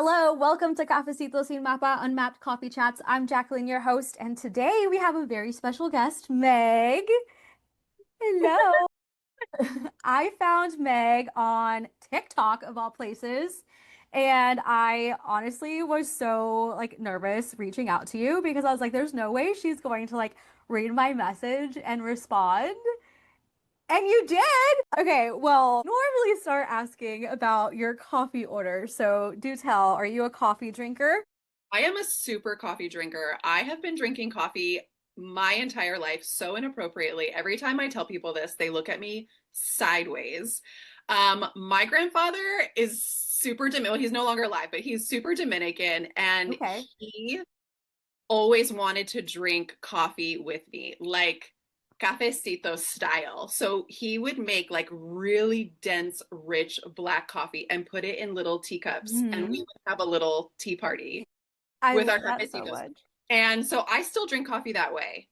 Hello, welcome to Cafecito Sin Mapa Unmapped Coffee Chats. I'm Jacqueline, your host, and today we have a very special guest, Meg. Hello. I found Meg on TikTok of all places, and I honestly was so nervous reaching out to you because I was like, there's no way she's going to read my message and respond. And you did. Okay, well, normally start asking about your coffee order. So do tell, are you a coffee drinker? I am a super coffee drinker. I have been drinking coffee my entire life so inappropriately. Every time I tell people this, they look at me sideways. My grandfather is super Dominican. Well, he's no longer alive, but he's super Dominican, and Okay. he always wanted to drink coffee with me, like cafecito style. So he would make like really dense, rich black coffee and put it in little teacups, and we Hmm. would have a little tea party I with love our that so cafecitos. much. And so I still drink coffee that way.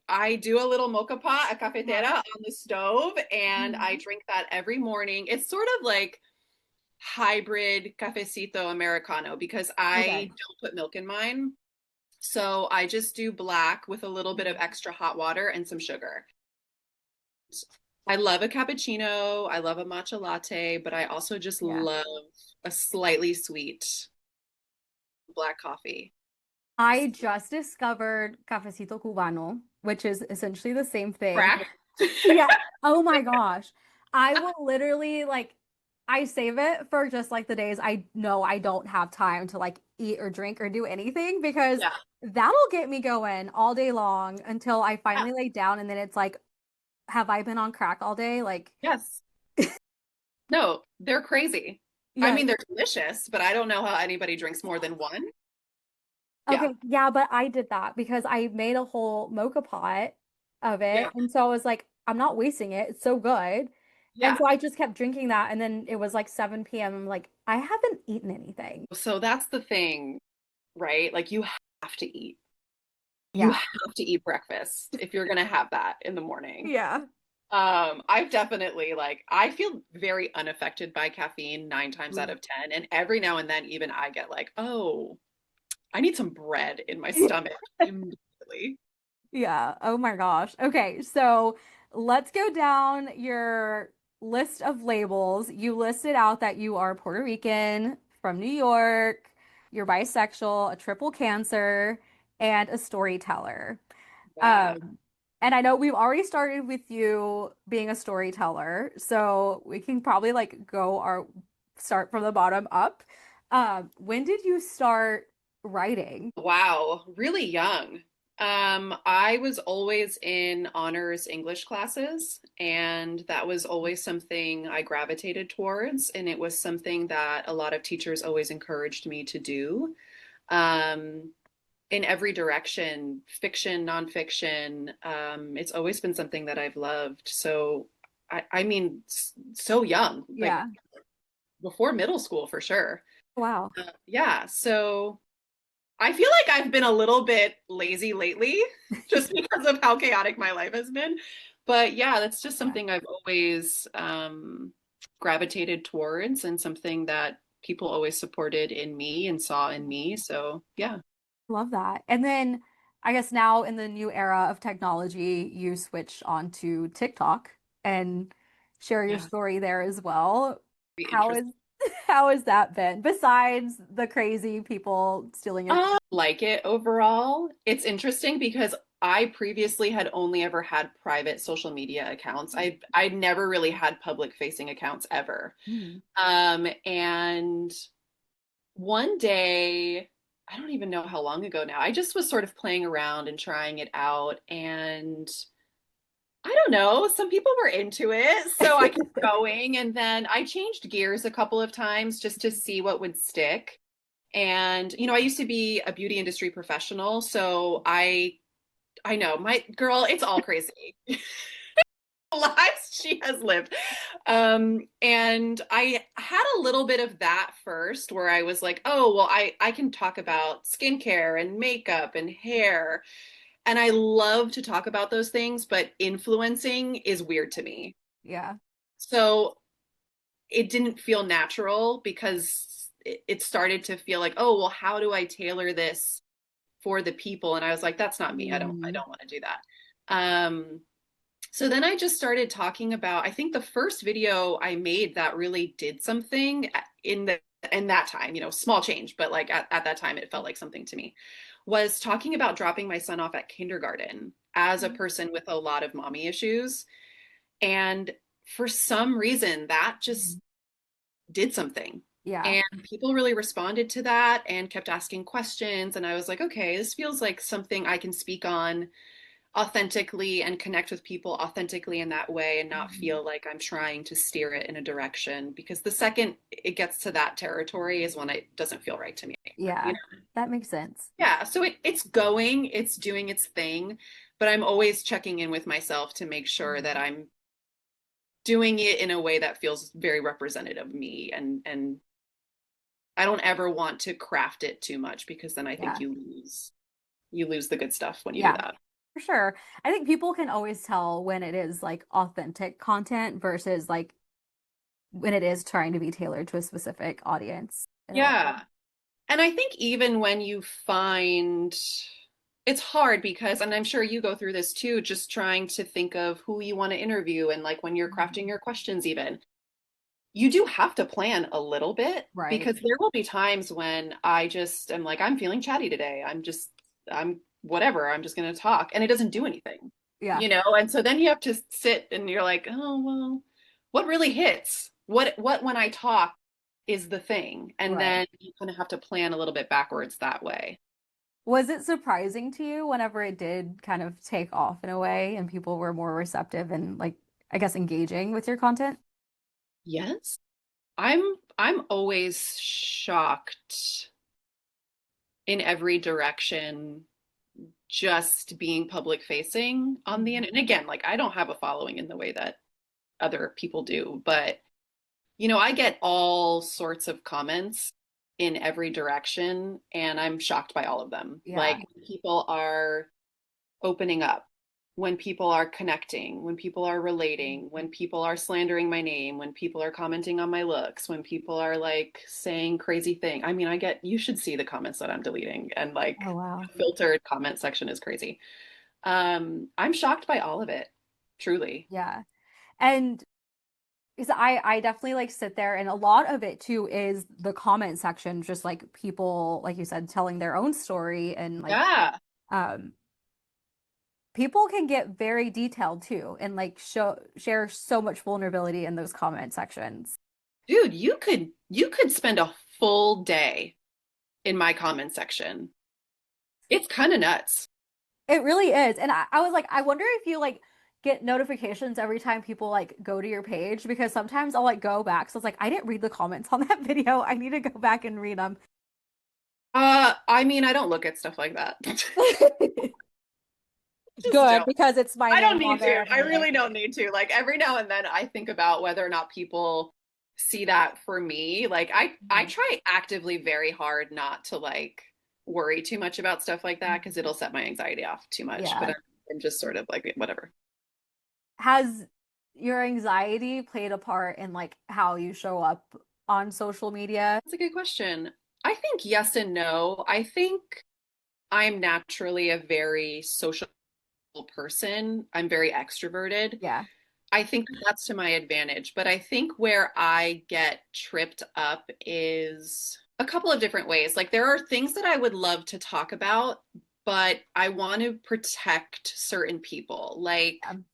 I do a little mocha pot, a Uh-huh. cafetera on the stove, and I Mhm. drink that every morning. It's sort of like hybrid cafecito Americano because I Okay. don't put milk in mine. So I just do black with a little bit of Mhm. extra hot water and some sugar. I love a cappuccino. I love a matcha latte, but I also just Yeah. love a slightly sweet black coffee. I just discovered Cafecito Cubano, which is essentially the same thing. Crack. Yeah. Oh my gosh. I will literally I save it for just the days I know I don't have time to eat or drink or do anything because Yeah. that'll get me going all day long until I Yeah. finally lay down and then it's like, have I been on crack all day? Yes. No, they're crazy. I Yes. mean, they're delicious, but I don't know how anybody drinks more than one. Yeah. Okay, yeah, but I did that because I made a whole mocha pot of Yeah. it. And so I was like, I'm not wasting it. It's so good. And Yeah. so I just kept drinking that. And then it was like 7 p.m. I'm like, I haven't eaten anything. So that's the thing, right? Like you have to eat. You Yeah. have to eat breakfast if you're gonna have that in the morning. Yeah. I've definitely I feel very unaffected by caffeine 9 times out Mm. of 10. And every now and then even I get like, oh, I need some bread in my stomach immediately. Yeah. Oh my gosh. Okay, so let's go down your list of labels. You listed out that you are Puerto Rican, from New York, you're bisexual, a triple cancer, and a storyteller. Yeah. Um, and I know we've already started with you being a storyteller, so we can probably go our start from the bottom up. When did you start writing? Wow, really young. I was always in honors English classes, and that was always something I gravitated towards, and it was something that a lot of teachers always encouraged me to do. Um, in every direction, fiction, nonfiction, it's always been something that I've loved. So, I mean, so young, like Yeah. before middle school for sure. Wow. Yeah, so. I feel like I've been a little bit lazy lately just because of how chaotic my life has been. But yeah, that's just Yeah. something I've always gravitated towards and something that people always supported in me and saw in me. So yeah. Love that. And then I guess now in the new era of technology, you switch onto TikTok and share your Yeah. story there as well. Very How interesting. is how has that been? Besides the crazy people stealing your Like it overall. It's interesting because I previously had only ever had private social media accounts. I'd never really had public facing accounts ever. Mhm. And one day, I don't even know how long ago now, I just was sort of playing around and trying it out. And I don't know, some people were into it. So I kept going. And then I changed gears a couple of times just to see what would stick. And, I used to be a beauty industry professional. So I know my girl, it's all crazy. Lives she has lived. And I had a little bit of that first where I was like, oh, well, I can talk about skincare and makeup and hair. And I love to talk about those things, but influencing is weird to me. Yeah. So it didn't feel natural because it started to feel like, oh, well, how do I tailor this for the people? And I was like, that's not me. I Mm, don't want to do that. Um, so then I just started talking about, I think the first video I made that really did something in that time, small change, but like at that time it felt like something to me, was talking about dropping my son off at kindergarten as a person with a lot of mommy issues. And for some reason that just did something. yeah. And people really responded to that and kept asking questions. And I was like, okay, this feels like something I can speak on authentically and connect with people authentically in that way and not Mhm. feel like I'm trying to steer it in a direction. Because the second it gets to that territory is when it doesn't feel right to me anymore, Yeah, that makes sense. Yeah. So it's doing its thing, but I'm always checking in with myself to make sure that Mhm. I'm doing it in a way that feels very representative of me and I don't ever want to craft it too much because then I think Yeah. you lose the good stuff when you do Yeah, that. for sure. I think people can always tell when it is like authentic content versus like when it is trying to be tailored to a specific audience in a way. Yeah. And I think even when you find it's hard because, and I'm sure you go through this too, just trying to think of who you want to interview and like when you're crafting Mhm. your questions, even you do have to plan a little bit Right. because there will be times when I just am like, I'm feeling chatty today. I'm whatever. I'm just going to talk. And it doesn't do anything, Yeah. And so then you have to sit and you're like, oh, well, what really hits? What when I talk is the thing. And Right. then you kind of have to plan a little bit backwards that way. Was it surprising to you whenever it did kind of take off in a way and people were more receptive and like, I guess, engaging with your content? Yes. I'm always shocked in every direction just being public facing on the Mhm. internet. And again, like I don't have a following in the way that other people do, but I get all sorts of comments in every direction and I'm shocked by all of them. Yeah. Like people are opening up, when people are connecting, when people are relating, when people are slandering my name, when people are commenting on my looks, when people are like saying crazy things. I mean, you should see the comments that I'm deleting and like Oh, wow. the filtered comment section is crazy. I'm shocked by all of it, truly. Yeah. And because I definitely like sit there and a lot of it too is the comment section, just like people, like you said, telling their own story and like Yeah. um people can get very detailed too and like share so much vulnerability in those comment sections. Dude, you could spend a full day in my comment section. It's kind of nuts. It really is. And I was like, I wonder if you like get notifications every time people like go to your page because sometimes I'll like go back. So it's like, I didn't read the comments on that video. I need to go back and read them. I mean, I don't look at stuff like that. Just Good, don't. because it's my I don't name on need to. there I anyway. really don't need to. Like every now and then I think about whether or not people see that for me. Like I Mhm. try actively very hard not to like worry too much about stuff like that because Mhm. it'll set my anxiety off too much. But Yeah. I'm just sort of like whatever. Has your anxiety played a part in like how you show up on social media? That's a good question. I think yes and no. I think I'm naturally a very social person. I'm very extroverted. Yeah. I think that's to my advantage, but I think where I get tripped up is a couple of different ways. Like there are things that I would love to talk about, but I want to protect certain people. Like Um,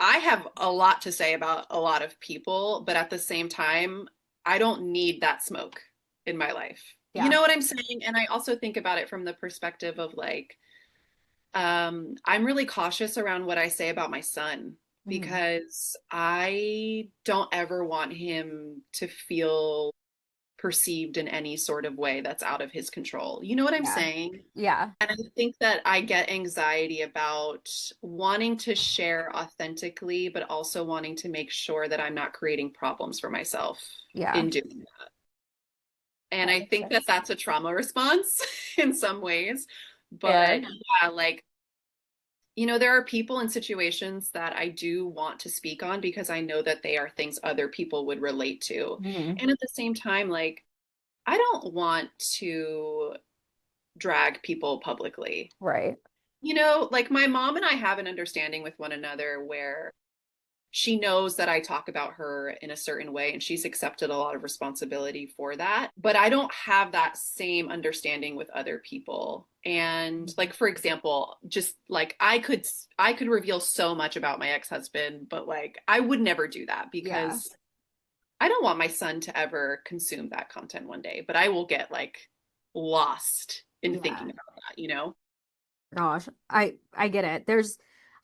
I have a lot to say about a lot of people, but at the same time, I don't need that smoke in my life. You yeah. know what I'm saying? And I also think about it from the perspective of like, I'm really cautious around what I say about my son Mhm. because I don't ever want him to feel perceived in any sort of way that's out of his control. You know what I'm Yeah. saying? Yeah. And I think that I get anxiety about wanting to share authentically, but also wanting to make sure that I'm not creating problems for myself Yeah. in doing that. And That I makes think that sense. that's a trauma response in some ways. But Fair. yeah, like there are people and situations that I do want to speak on because I know that they are things other people would relate to. Mhm. And at the same time, like I don't want to drag people publicly. Right. Like my mom and I have an understanding with one another where she knows that I talk about her in a certain way and she's accepted a lot of responsibility for that. But I don't have that same understanding with other people. And like for example, just like I could reveal so much about my ex-husband, but like I would never do that Yeah. because I don't want my son to ever consume that content one day, but I will get like lost in Yeah. thinking about that. Gosh, I get it.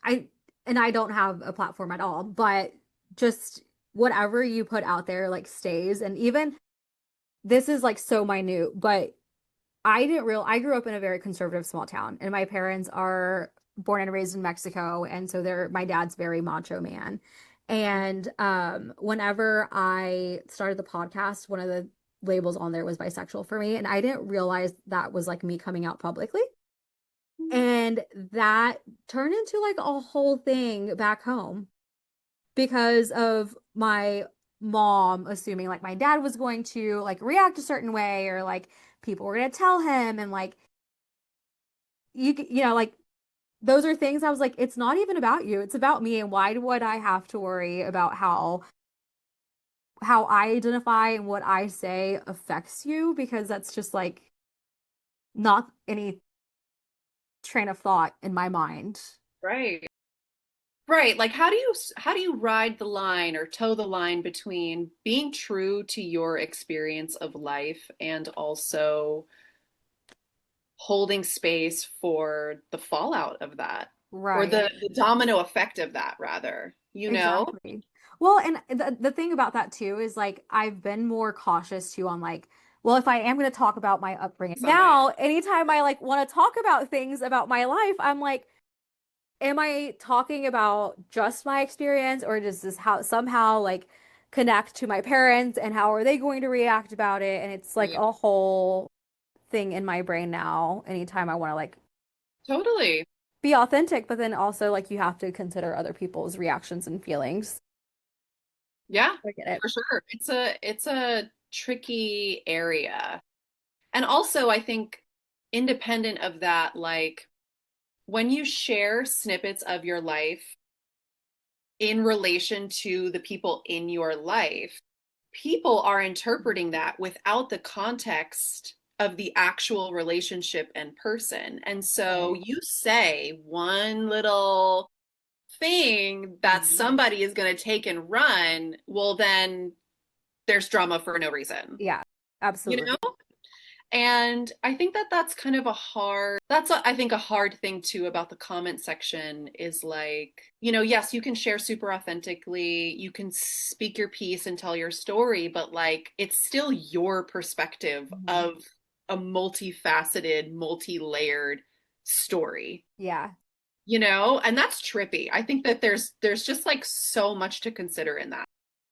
I and I don't have a platform at all, but just whatever you put out there like stays. And even this is like so minute, but I grew up in a very conservative small town, and my parents are born and raised in Mexico, and so my dad's very macho man. And whenever I started the podcast, one of the labels on there was bisexual for me, and I didn't realize that was like me coming out publicly. And that turned into like a whole thing back home because of my mom assuming like my dad was going to like react a certain way, or like people were going to tell him, and like like those are things I was like, it's not even about you, it's about me, and why would I have to worry about how I identify and what I say affects you, because that's just like not any train of thought in my mind. Right. Right. Like how do you ride the line or toe the line between being true to your experience of life and also holding space for the fallout of that or the, Right. the domino effect of that rather? Exactly. Well, and the thing about that too is like I've been more cautious too on like, well, if I am going to talk about my upbringing Somebody. now, anytime I like want to talk about things about my life, I'm like, am I talking about just my experience, or does this how somehow like connect to my parents, and how are they going to react about it? And it's like Right. a whole thing in my brain now, anytime I want to like Totally. be authentic, but then also like you have to consider other people's reactions and feelings. Yeah, I get it. for sure. It's a tricky area. And also I think independent of that, like when you share snippets of your life in relation to the people in your life, people are interpreting that without the context of the actual relationship and person. And so Right. you say one little thing that Mhm. somebody is going to take and run, well, then there's drama for no reason, Yeah, you absolutely. know? And I think that that's kind of I think a hard thing too about the comment section is like, yes, you can share super authentically, you can speak your piece and tell your story, but like it's still your perspective Mhm. of a multifaceted, multi-layered story, Yeah. and that's trippy. I think that there's just like so much to consider in that.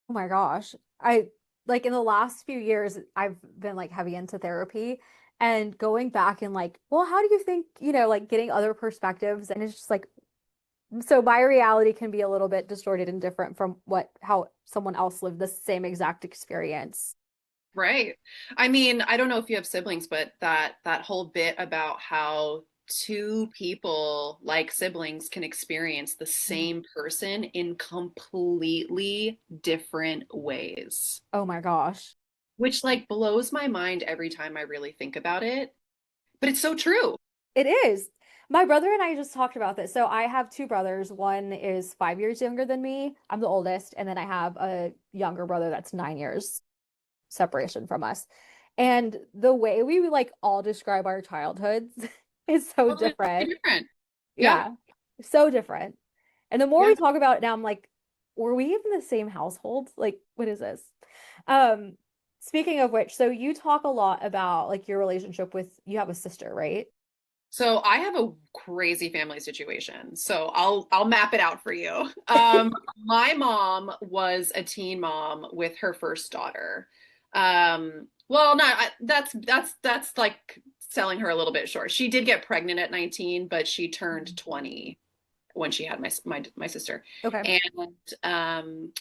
Oh my gosh. I like in the last few years, I've been like heavy into therapy and going back and like, well, how do you think, like getting other perspectives? And it's just like, so my reality can be a little bit distorted and different from how someone else lived the same exact experience. Right. I mean, I don't know if you have siblings, but that whole bit about how two people like siblings can experience the Mhm. same person in completely different ways, Oh my gosh. which like blows my mind every time I really think about it. But it's so true. It is. My brother and I just talked about this. So I have two brothers. One is 5 years younger than me. I'm the oldest. And then I have a younger brother that's 9 years separation from us. And the way we like all describe our childhoods is so Totally different. different. Yeah. Yeah, so different. And the more we Yeah. talk about it now, I'm like, were we even the same household? Like, what is this? Um, Speaking of which, so you talk a lot about like your relationship with, you have a sister, right? So I have a crazy family situation. So I'll map it out for you. My mom was a teen mom with her first daughter. Well, not that's like selling her a little bit short. She did get pregnant at 19, but she turned 20 when she had my sister. Okay. And um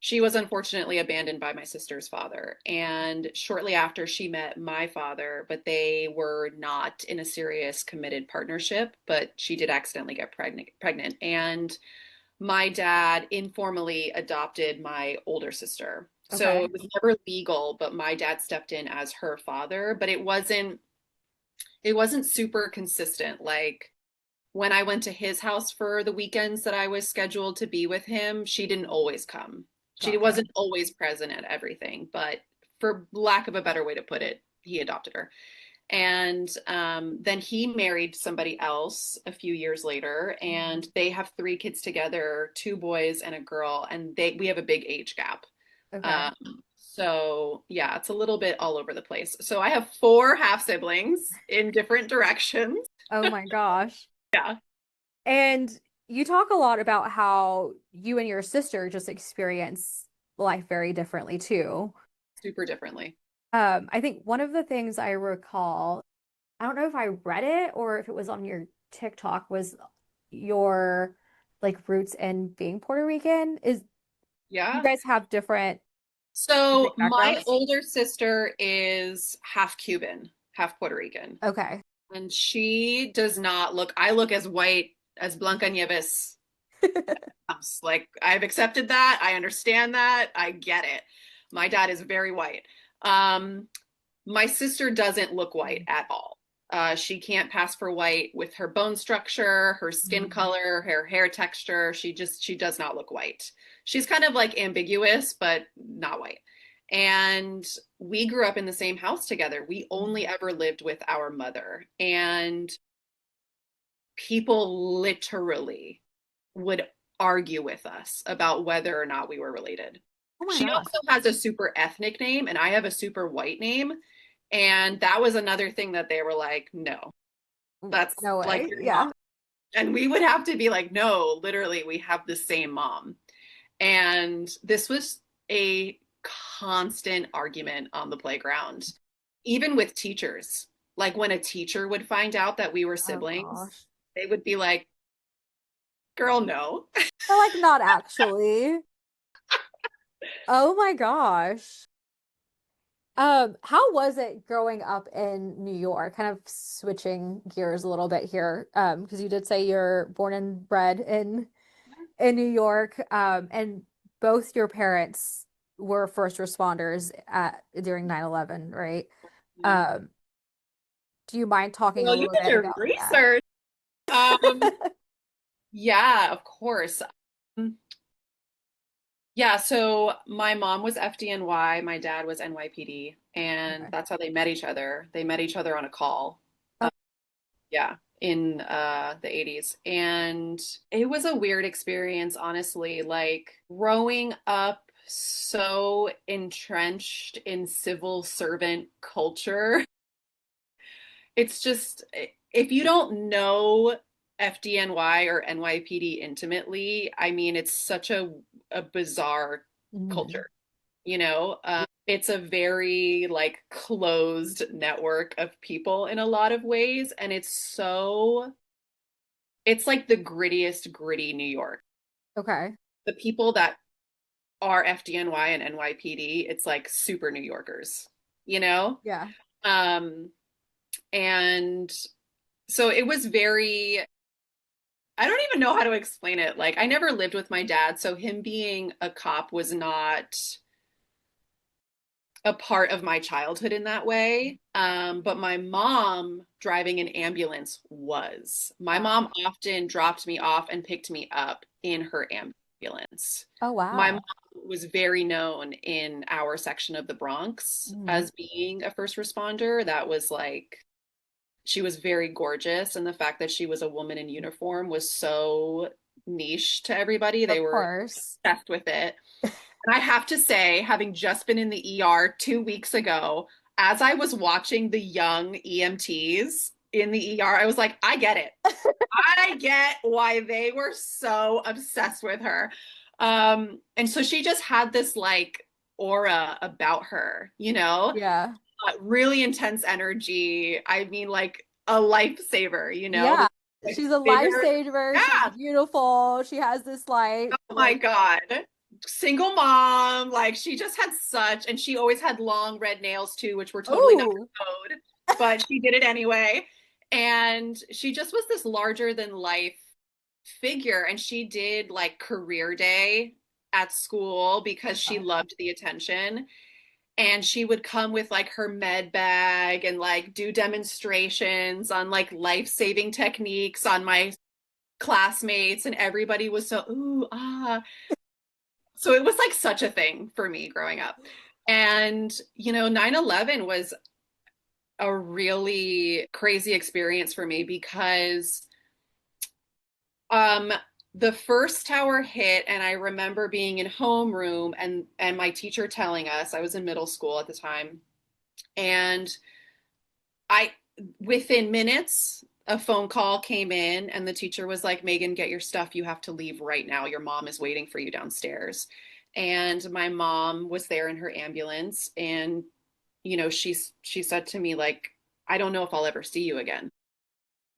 she was unfortunately abandoned by my sister's father. And shortly after, she met my father, but they were not in a serious committed partnership. But she did accidentally get pregnant. And my dad informally adopted my older sister. So Okay. it was never legal, but my dad stepped in as her father, but it wasn't super consistent. Like when I went to his house for the weekends that I was scheduled to be with him, she didn't always come. She Gotcha. wasn't always present at everything, but for lack of a better way to put it, he adopted her. And then he married somebody else a few years later, and they have three kids together, two boys and a girl, and we have a big age gap. Okay. Um, so yeah, it's a little bit all over the place. So I have four half siblings in different directions. Oh my gosh. Yeah, And you talk a lot about how you and your sister just experience life very differently too. super differently. I think one of the things I recall, I don't know if I read it or if it was on your TikTok, was your like roots in being Puerto Rican. Is you Yeah. guys have So different my backgrounds? older sister is half Cuban, half Puerto Rican, Okay. and she does not look, I look as white as Blanca Nieves. Like, I've accepted that. I understand that. I get it. My dad is very white. Um, my sister doesn't look white at all. She can't pass for white with her bone structure, her skin Mhm. color, her hair texture. She does not look white. She's kind of like ambiguous, but not white. And we grew up in the same house together. We only ever lived with our mother. And people literally would argue with us about whether or not we were related. Oh my She gosh. also has a super ethnic name, and I have a super white name. And that was another thing that they were like, no, that's No like, way. you're not. Yeah. And we would have to be like, no, literally, we have the same mom. And this was a constant argument on the playground, even with teachers. Like when a teacher would find out that we were Oh siblings, gosh. they would be like, girl, no. But like not actually. Oh my gosh. How was it growing up in New York? Kind of switching gears a little bit here. Because you did say you're born and bred in New York. And both your parents were first responders during 9/11, right? Yeah. Um, do you mind talking a Well, you little did bit your about that? research. Yeah, of course. Um, Yeah, so my mom was FDNY, my dad was NYPD, and Okay. that's how they met each other. They met each other on a call. Oh, Yeah, in the 80s. And it was a weird experience, honestly. Like growing up so entrenched in civil servant culture, it's just if you don't know FDNY or NYPD intimately, I mean, it's such a bizarre mhm. culture. It's a very like closed network of people in a lot of ways, and it's like the grittiest gritty New York. Okay. The people that are FDNY and NYPD, it's like super New Yorkers, you know? Yeah. Um, and so it was very, I don't even know how to explain it. Like, I never lived with my dad, so him being a cop was not a part of my childhood in that way. But my mom driving an ambulance was. My Wow. mom often dropped me off and picked me up in her ambulance. Oh, My mom wow. was very known in our section of the Bronx Mhm. as being a first responder. That was like, she was very gorgeous. And the fact that she was a woman in uniform was so niche to everybody. They Of were course. obsessed with it. And I have to say, having just been in the ER 2 weeks ago, as I was watching the young EMTs in the ER, I was like, I get it. I get why they were so obsessed with her. And so she just had this like aura about her, Yeah. really intense energy. I mean, like a lifesaver, Yeah. like She's a bitter. lifesaver. She's Yeah. beautiful. She has this like Oh my God. single mom. Like she just had such, and she always had long red nails too, which were totally not Oh, her code, but she did it anyway. And she just was this larger than life figure. And she did like career day at school because she gosh. loved the attention. And she would come with like her med bag and like do demonstrations on like life-saving techniques on my classmates, and everybody was so ooh ah. So it was like such a thing for me growing up. And 9/11 was a really crazy experience for me because um the first tower hit, and I remember being in homeroom and my teacher telling us, I was in middle school at the time, and I within minutes a phone call came in and the teacher was like, Megan, get your stuff. You have to leave right now. Your mom is waiting for you downstairs. And my mom was there in her ambulance, and she said to me like, I don't know if I'll ever see you again.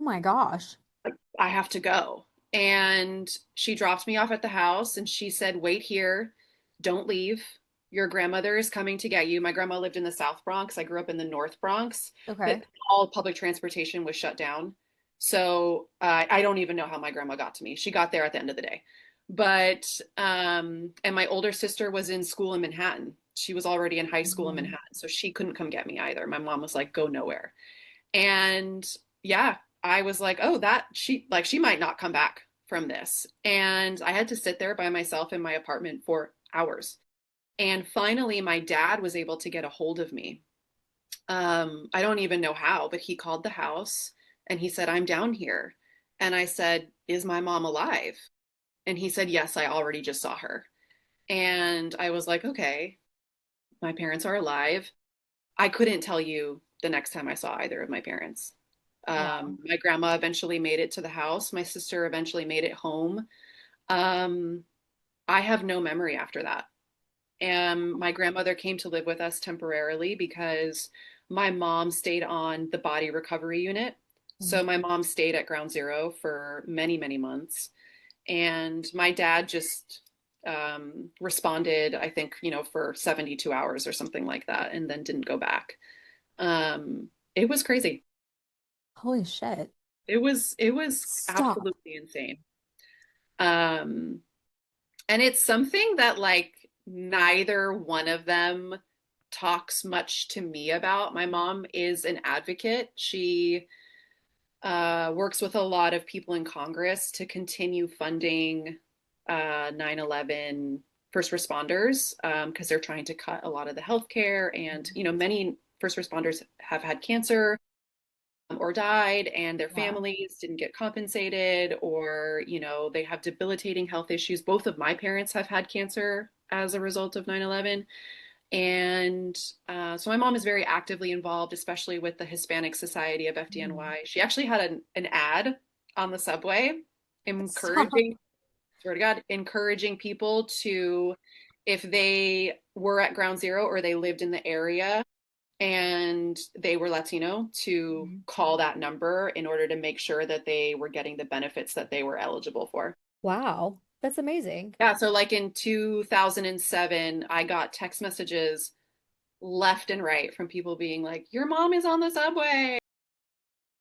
Oh my gosh. Like, I have to go. And she dropped me off at the house and she said, wait here, don't leave. Your grandmother is coming to get you. My grandma lived in the South Bronx. I grew up in the North Bronx, but Okay. all public transportation was shut down. So I don't even know how my grandma got to me. She got there at the end of the day. But, and my older sister was in school in Manhattan. She was already in high school in Mhm. Manhattan. So she couldn't come get me either. My mom was like, go nowhere. And yeah, I was like, oh, that she might not come back from this. And I had to sit there by myself in my apartment for hours. And finally, my dad was able to get a hold of me. I don't even know how, but he called the house and he said, I'm down here. And I said, is my mom alive? And he said, yes, I already just saw her. And I was like, okay, my parents are alive. I couldn't tell you the next time I saw either of my parents. Wow. My grandma eventually made it to the house. My sister eventually made it home. Um, I have no memory after that. And my grandmother came to live with us temporarily because my mom stayed on the body recovery unit. So Mhm. my mom stayed at ground zero for many, many months. And my dad just responded, I think, for 72 hours or something like that, and then didn't go back. It was crazy. Holy shit. It was Stop. absolutely insane. Um, and it's something that like neither one of them talks much to me about. My mom is an advocate. She works with a lot of people in Congress to continue funding 9/11 first responders because they're trying to cut a lot of the healthcare. And, many first responders have had cancer or died, and their Wow. families didn't get compensated, or they have debilitating health issues. Both of my parents have had cancer as a result of 9/11. And so my mom is very actively involved, especially with the Hispanic Society of Mhm. FDNY. She actually had an ad on the subway Stop. encouraging, swear to God, encouraging people to, if they were at ground zero or they lived in the area and they were Latino, to Mhm. call that number in order to make sure that they were getting the benefits that they were eligible for. Wow. That's amazing. Yeah, so like in 2007, I got text messages left and right from people being like, your mom is on the subway.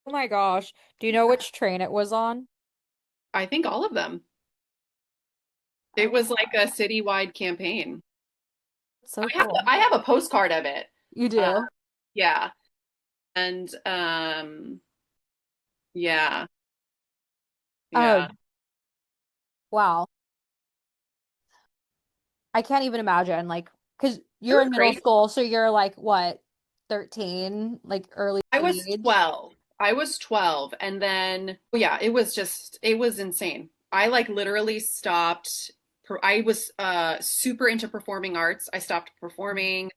Oh my gosh. Do you know which train it was on? I think all of them. It was Okay. like a citywide campaign. That's so cool. I have a postcard of it. You Uh, do? yeah. And yeah, yeah. Um, wow. I can't even imagine, like, because It you're was in middle crazy. school, so you're like, what, 13, like early I was teenage? 12. I was 12. And then, yeah, it was insane. I like literally stopped. I was super into performing arts. I stopped performing.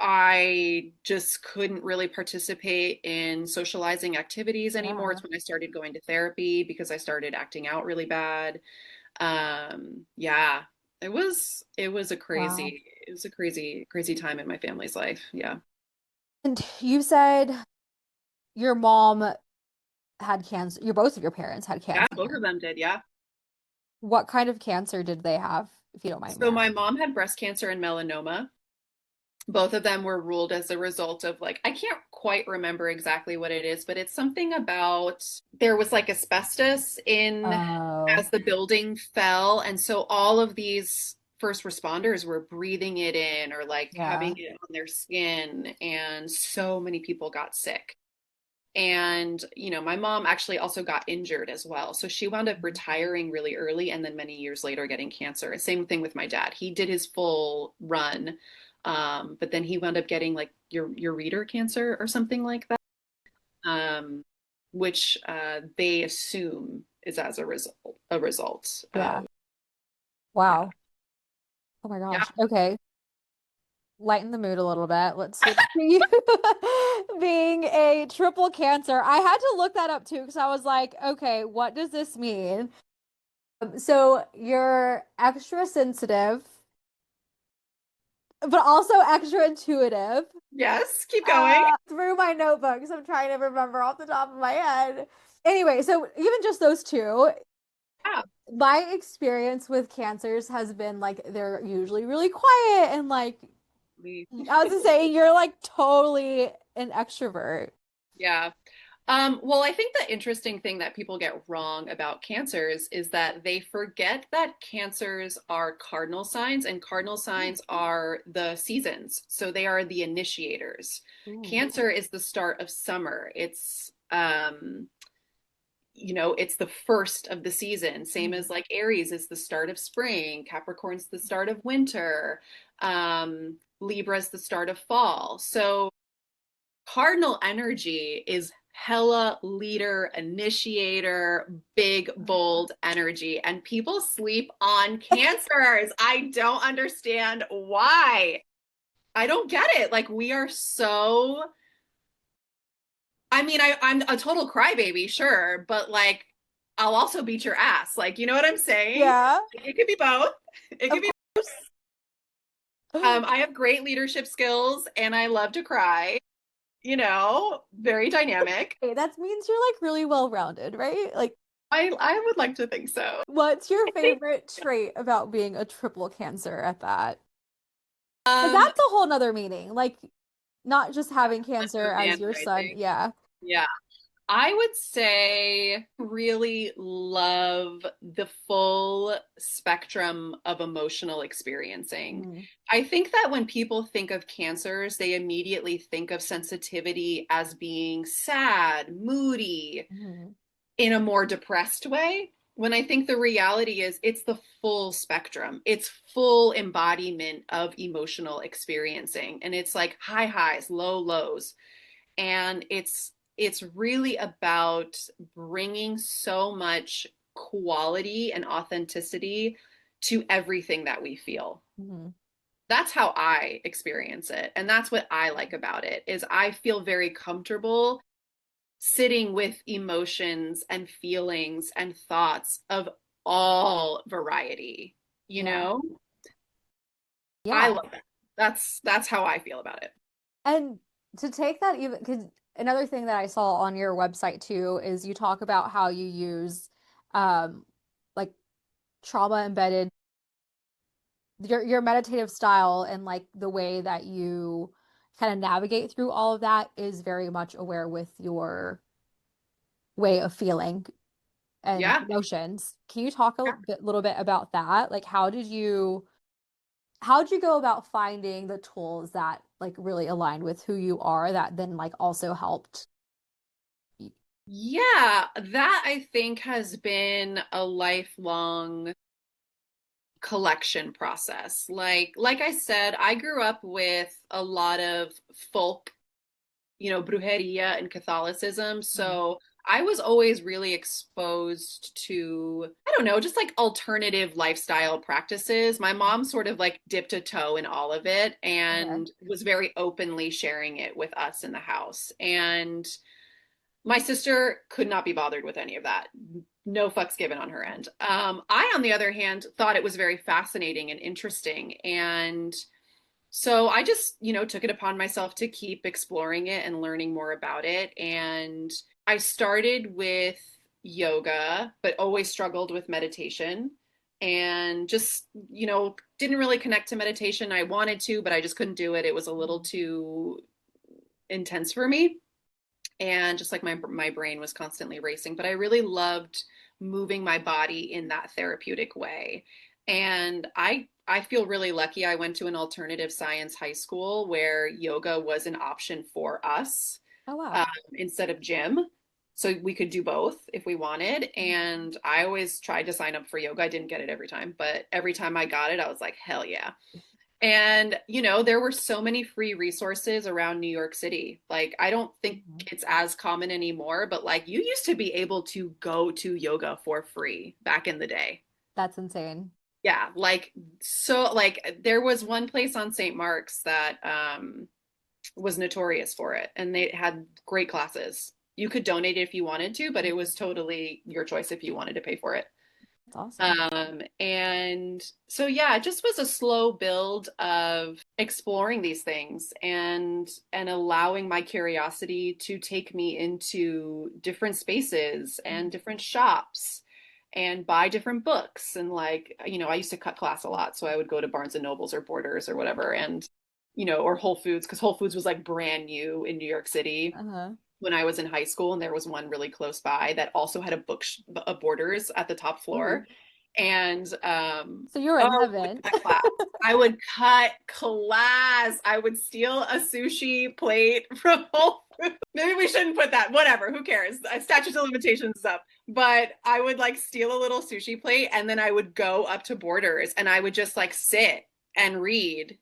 I just couldn't really participate in socializing activities anymore. Yeah. It's when I started going to therapy because I started acting out really bad. Yeah, Wow. it was a crazy, crazy time in my family's life. Yeah. And you said your mom had cancer. Your both of your parents had Yeah, both cancer. of them did. Yeah. What kind of cancer did they have? if you don't mind me So my asking. mom had breast cancer and melanoma. Both of them were ruled as a result of like, I can't quite remember exactly what it is, but it's something about there was like asbestos in Oh, as the building fell. And so all of these first responders were breathing it in or like having yeah. it on their skin. And so many people got sick. And, my mom actually also got injured as well. So she wound up retiring really early and then many years later getting cancer. Same thing with my dad. He did his full run, but then he wound up getting like your reader cancer or something like that, um, which they assume is as a result Yeah. of, yeah. Wow. Oh my Yeah. gosh. Okay. Lighten the mood a little bit. Let's switch to you being a triple cancer. I had to look that up too because I was like, okay, what does this mean? So you're extra sensitive, but also extra intuitive. Yes. Keep going. Through my notebooks, I'm trying to remember off the top of my head. Anyway, so even just those two, Yeah. my experience with cancers has been like they're usually really quiet and like I was gonna say you're like totally an extrovert. Yeah. Well, I think the interesting thing that people get wrong about cancers is that they forget that cancers are cardinal signs, and cardinal signs are the seasons. So they are the initiators. Ooh. Cancer is the start of summer. It's the first of the season. Same Mhm. as like Aries is the start of spring, Capricorn's the start of winter, Libra's the start of fall. So cardinal energy is hella leader, initiator, big, bold energy. And people sleep on cancers. I don't understand why. I don't get it. Like, we are so. I mean, I'm a total crybaby, sure, but like, I'll also beat your ass. Like, you know what I'm saying? Yeah, It could be both. It could of be. course. I have great leadership skills and I love to cry, very dynamic. Okay, that means you're like really well rounded, right? Like, I would like to think so. what's your I think favorite trait about being a triple cancer at that? But um that's a whole nother meaning. Like, not just having cancer the as your manhood son. thing. Yeah. Yeah. I would say really love the full spectrum of emotional experiencing. Mhm. I think that when people think of cancers, they immediately think of sensitivity as being sad, moody, Mhm. in a more depressed way. When I think the reality is it's the full spectrum. It's full embodiment of emotional experiencing. And it's like high highs, low lows. And it's really about bringing so much quality and authenticity to everything that we feel. Mhm. That's how I experience it. And that's what I like about it is I feel very comfortable sitting with emotions and feelings and thoughts of all variety, you Yeah. know? I Yeah. love that. That's how I feel about it. And to take that even, because another thing that I saw on your website too is you talk about how you use um like trauma embedded your meditative style and like the way that you kind of navigate through all of that is very much aware with your way of feeling and Yeah. emotions. Can you talk a little bit about that? Like how did you go about finding the tools that like really aligned with who you are that then like also helped? Yeah, that I think has been a lifelong collection process. Like I said, I grew up with a lot of folk, brujeria and Catholicism. Mhm. So I was always really exposed to, I don't know, just like alternative lifestyle practices. My mom sort of like dipped a toe in all of it Okay. and was very openly sharing it with us in the house. And my sister could not be bothered with any of that. No fucks given on her end. I, on the other hand, thought it was very fascinating and interesting. And so I just, took it upon myself to keep exploring it and learning more about it. And I started with yoga, but always struggled with meditation. and just, didn't really connect to meditation. I wanted to, but I just couldn't do it. It was a little too intense for me. And just like my brain was constantly racing, but I really loved moving my body in that therapeutic way. And I feel really lucky. I went to an alternative science high school where yoga was an option for us, Oh wow. um, instead of gym. So we could do both if we wanted. And I always tried to sign up for yoga. I didn't get it every time, but every time I got it, I was like, hell yeah. And, there were so many free resources around New York City. Like, I don't think Mhm. it's as common anymore, but like, you used to be able to go to yoga for free back in the day. That's insane. Yeah. Like, so, like, there was one place on St. Mark's that was notorious for it, and they had great classes. You could donate if you wanted to, but it was totally your choice if you wanted to pay for it. That's awesome. And so, yeah, it just was a slow build of exploring these things and allowing my curiosity to take me into different spaces and different shops and buy different books. And like, I used to cut class a lot, so I would go to Barnes and Nobles or Borders or whatever, and or Whole Foods, because Whole Foods was like brand new in New York City Uh-huh. when I was in high school, and there was one really close by that also had a Borders at the top Ooh. floor. And So you're oh, in I would heaven. cut class. I would cut class. I would steal a sushi plate from Whole Foods. Maybe we shouldn't put that. Whatever. Who cares? Statute of limitations is up. But I would like steal a little sushi plate, and then I would go up to Borders and I would just like sit and read.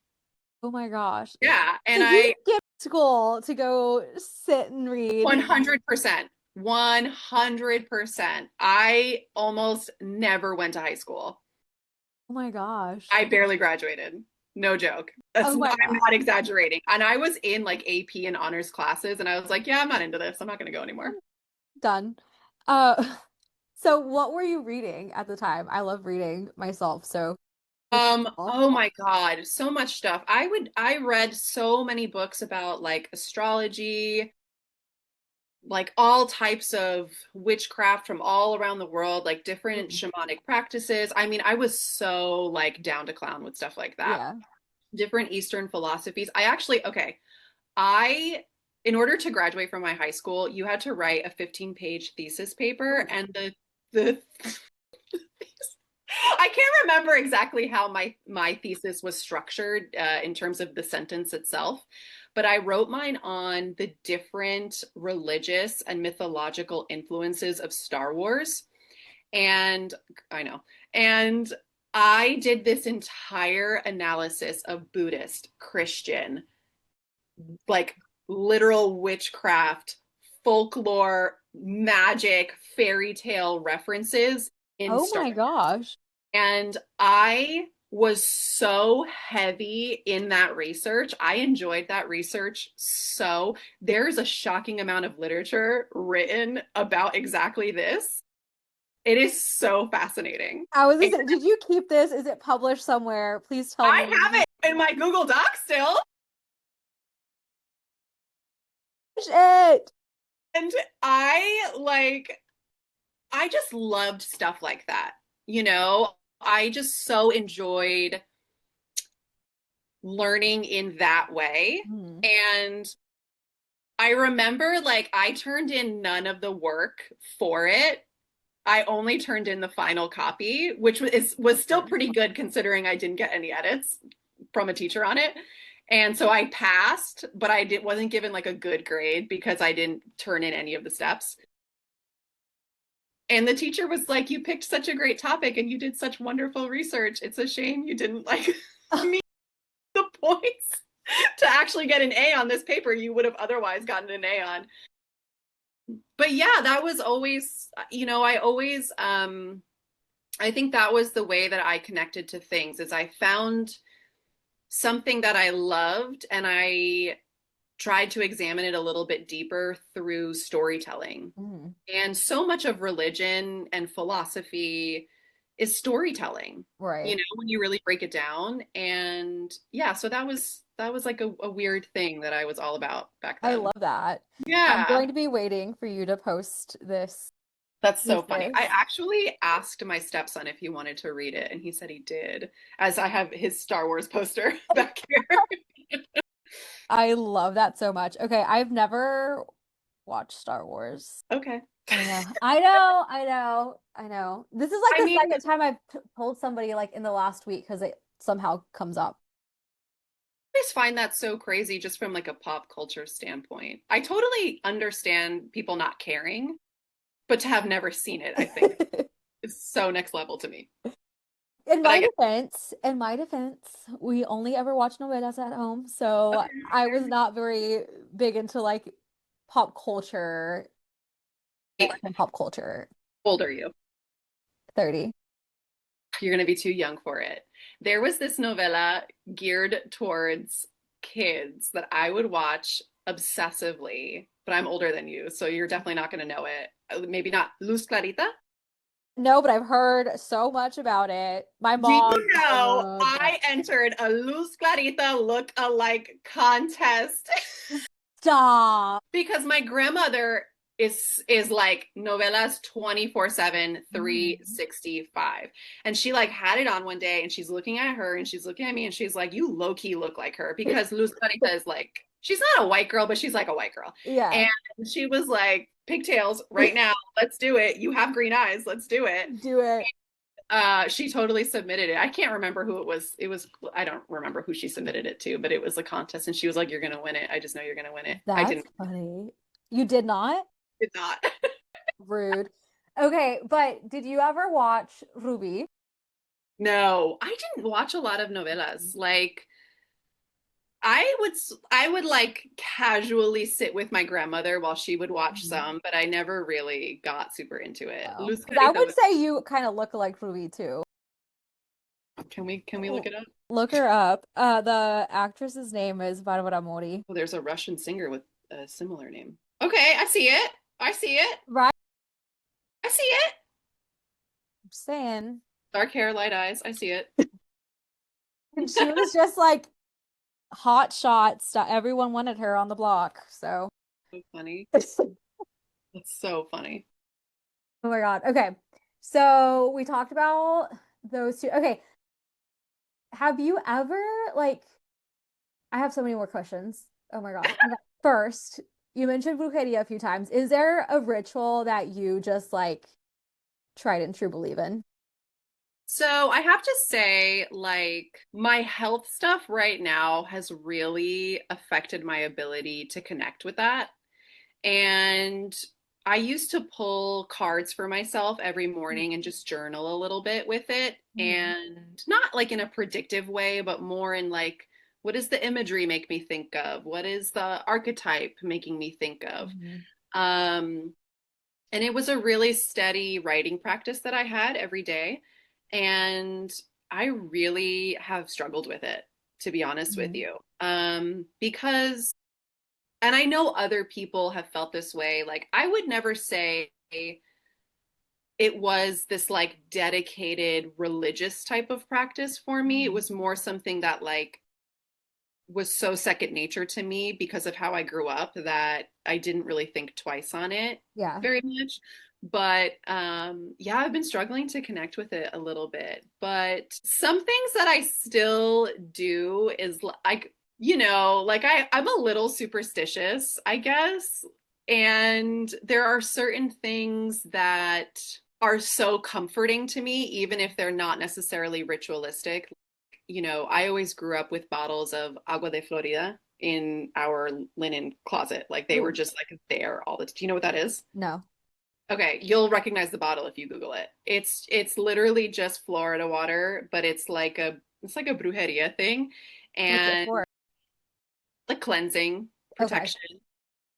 Oh my gosh. Yeah. So And you I skipped school to go sit and read. 100%. 100%. I almost never went to high school. Oh my I gosh. barely graduated. No joke. Oh my I'm God. not exaggerating. And I was in like AP and honors classes, and I was like, yeah, I'm not into this. I'm not going to go anymore. Done. Uh, so what were you reading at the time? I love reading myself, so Oh my God, so much stuff. I read so many books about like astrology, like all types of witchcraft from all around the world, like different Ooh, shamanic practices. I mean, I was so like down to clown with stuff like that. yeah. Different Eastern philosophies. I actually, okay, I, in order to graduate from my high school, you had to write a 15-page thesis paper, Ooh. and the I can't remember exactly how my thesis was structured in terms of the sentence itself, but I wrote mine on the different religious and mythological influences of Star Wars. And I know. And I did this entire analysis of Buddhist, Christian, like literal witchcraft, folklore, magic, fairy tale references in Oh Star my Wars. gosh. And I was so heavy in that research. I enjoyed that research so. There's a shocking amount of literature written about exactly this. It is so fascinating. I was gonna say, did you keep this? Is it published somewhere? Please tell I me. have it in my Google Doc still. It. And I like, I just loved stuff like that. You know, I just so enjoyed learning in that way. Hmm. And I remember like I turned in none of the work for it. I only turned in the final copy, which was still Good. pretty good considering I didn't get any edits from a teacher on it. And so I passed, but wasn't given like a good grade because I didn't turn in any of the steps. And the teacher was like, "You picked such a great topic and you did such wonderful research. It's a shame you didn't like meet the points to actually get an A on this paper you would have otherwise gotten an A on." But yeah, that was always, I think that was the way that I connected to things is I found something that I loved, and I tried to examine it a little bit deeper through storytelling. Hmm. And so much of religion and philosophy is storytelling, Right. when you really break it down. And yeah, so that was like a weird thing that I was all about back I then. love that. I'm Yeah. going to be waiting for you to post this That's so Who's funny. I this? actually asked my stepson if he wanted to read it, and he said he did, as I have his Star Wars poster back here. I love that so much. Okay, I've never watched Star Wars. Okay. I know. I know. I know. I know. This is like I the mean, second time I've told somebody like in the last week because it somehow comes up. I just find that so crazy just from like a pop culture standpoint. I totally understand people not caring, but to have never seen it, I think is so next level to me. But I get In my defense, we only ever watch novelas at home, so okay. I was not very big into like pop culture, American pop culture. How old are you? 30. You're going to be too young for it. There was this novela geared towards kids that I would watch obsessively, but I'm older than you, so you're definitely not going to know it. Maybe not Luz Clarita. No, but I've heard so much about it. My Do mom you know loves it. I entered a Luz Clarita look-alike contest Stop. because my grandmother is like novelas 24/7 Mhm. 365, and she like had it on one day and she's looking at her and she's looking at me and she's like, you low-key look like her, because Luz Clarita is like, she's not a white girl but she's like a white girl, Yeah, and she was like, pigtails right now, let's do it, you have green eyes, let's do it. do it. She totally submitted it. I can't remember who it was. I don't remember who she submitted it to, but it was a contest and she was like, you're gonna win it, I just know you're gonna win it. I That's funny. You did not? did not. Rude. Okay, but did you ever watch Ruby? No, I didn't watch a lot of novelas. Like I would like casually sit with my grandmother while she would watch Mhm. some, but I never really got super into it. Oh, Luz because I Carita would was, say you kind of look like Ruby too. can we look it up? Look her up. The actress's name is Barbara Mori. Oh, there's a Russian singer with a similar name. Okay, I see it. I see it. Right? I see it. I'm saying. Dark hair, light eyes. I see it. And she was just like hot shot stuff. Everyone wanted her on the block. So, So funny. oh That's so funny. my God. Okay. So we talked about those two. Okay. Have you ever like I have so many more questions. Oh my God. Okay. First, you mentioned brujeria a few times. Is there a ritual that you just like tried and true believe in? So I have to say, like, my health stuff right now has really affected my ability to connect with that. And I used to pull cards for myself every morning and just journal a little bit with it. Mhm. And not like in a predictive way, but more in like, what does the imagery make me think of? What is the archetype making me think of? Mhm. Um, and it was a really steady writing practice that I had every day. And I really have struggled with it, to be honest with Mhm. you. Because, and I know other people have felt this way. Like, I would never say it was this like dedicated religious type of practice for me. It Mhm. was more something that like was so second nature to me because of how I grew up that I didn't really think twice on it Yeah. very much. But yeah, I've been struggling to connect with it a little bit. But some things that I still do is like, like I'm a little superstitious, I guess. And there are certain things that are so comforting to me, even if they're not necessarily ritualistic. I always grew up with bottles of agua de Florida in our linen closet. Like they were Ooh, just like there all the time. Do you know what that is? no. Okay, you'll recognize the bottle if you Google it. It's literally just Florida water, but it's like a brujeria thing, What's it and for? like cleansing, Okay. protection,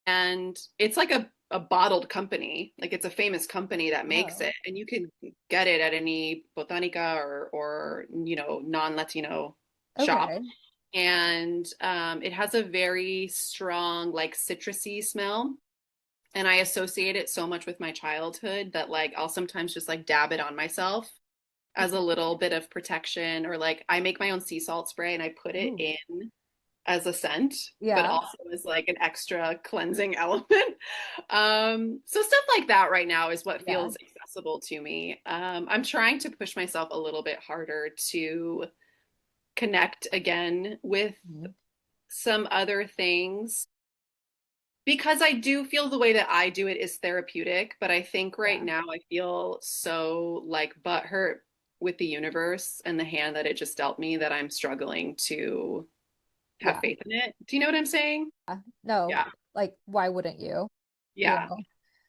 and it's like a bottled company. Like it's a famous company that makes Oh, it, and you can get it at any botanica or non-Latino shop. okay. And it has a very strong like citrusy smell, and I associate it so much with my childhood that like I'll sometimes just like dab it on myself as a little bit of protection, or like I make my own sea salt spray and I put it Ooh, in as a scent, but Yeah. also as like an extra cleansing element. So stuff like that right now is what Yeah. feels accessible to me. I'm trying to push myself a little bit harder to connect again with Mhm. some other things because I do feel the way that I do it is therapeutic, but I think right Yeah. now I feel so like butthurt with the universe and the hand that it just dealt me that I'm struggling to have Yeah. faith in it. Do you know what I'm saying? No, Yeah. like why wouldn't you? You Yeah, know.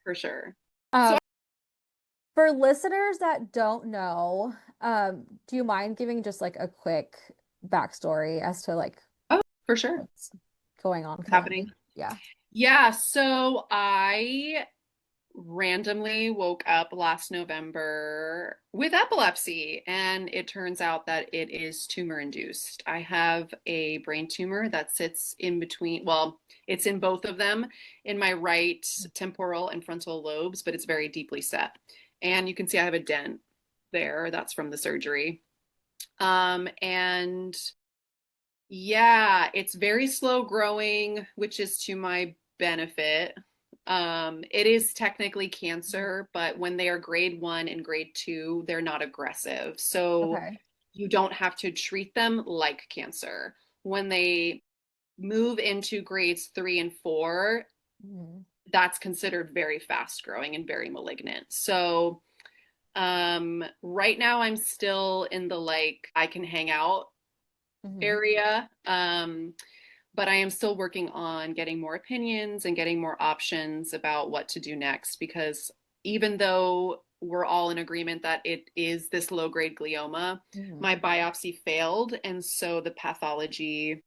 for sure. So, Um, for listeners that don't know, do you mind giving just like a quick backstory as to like oh, for sure. what's going on What's happening? currently? Yeah. Yeah, so I randomly woke up last November with epilepsy, and it turns out that it is tumor induced. I have a brain tumor that sits in between, well, it's in both of them, in my right temporal and frontal lobes, but it's very deeply set. And you can see I have a dent there. That's from the surgery. And yeah, it's very slow growing, which is to my benefit. It is technically cancer, but when they are grade 1 and grade 2, they're not aggressive. So Okay. you don't have to treat them like cancer. When they move into grades 3 and 4, Mhm. that's considered very fast growing and very malignant. So right now I'm still in the like I can hang out Mhm. area. But I am still working on getting more opinions and getting more options about what to do next because even though we're all in agreement that it is this low grade glioma, Mhm. my biopsy failed. And so the pathology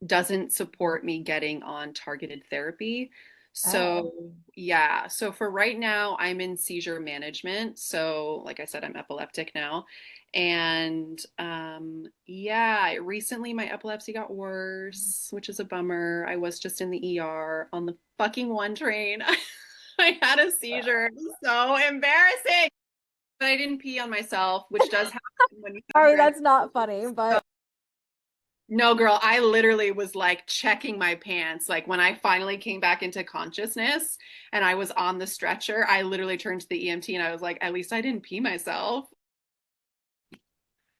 doesn't support me getting on targeted therapy. Oh. So, yeah. So, for right now, I'm in seizure management. So, like I said, I'm epileptic now. And yeah, recently my epilepsy got worse, which is a bummer. I was just in the ER on the fucking one train. I had a seizure. It was so embarrassing. But I didn't pee on myself, which does happen when you have Sorry, your that's not funny, but no, girl, I literally was like checking my pants. Like when I finally came back into consciousness and I was on the stretcher, I literally turned to the EMT and I was like, at least I didn't pee myself.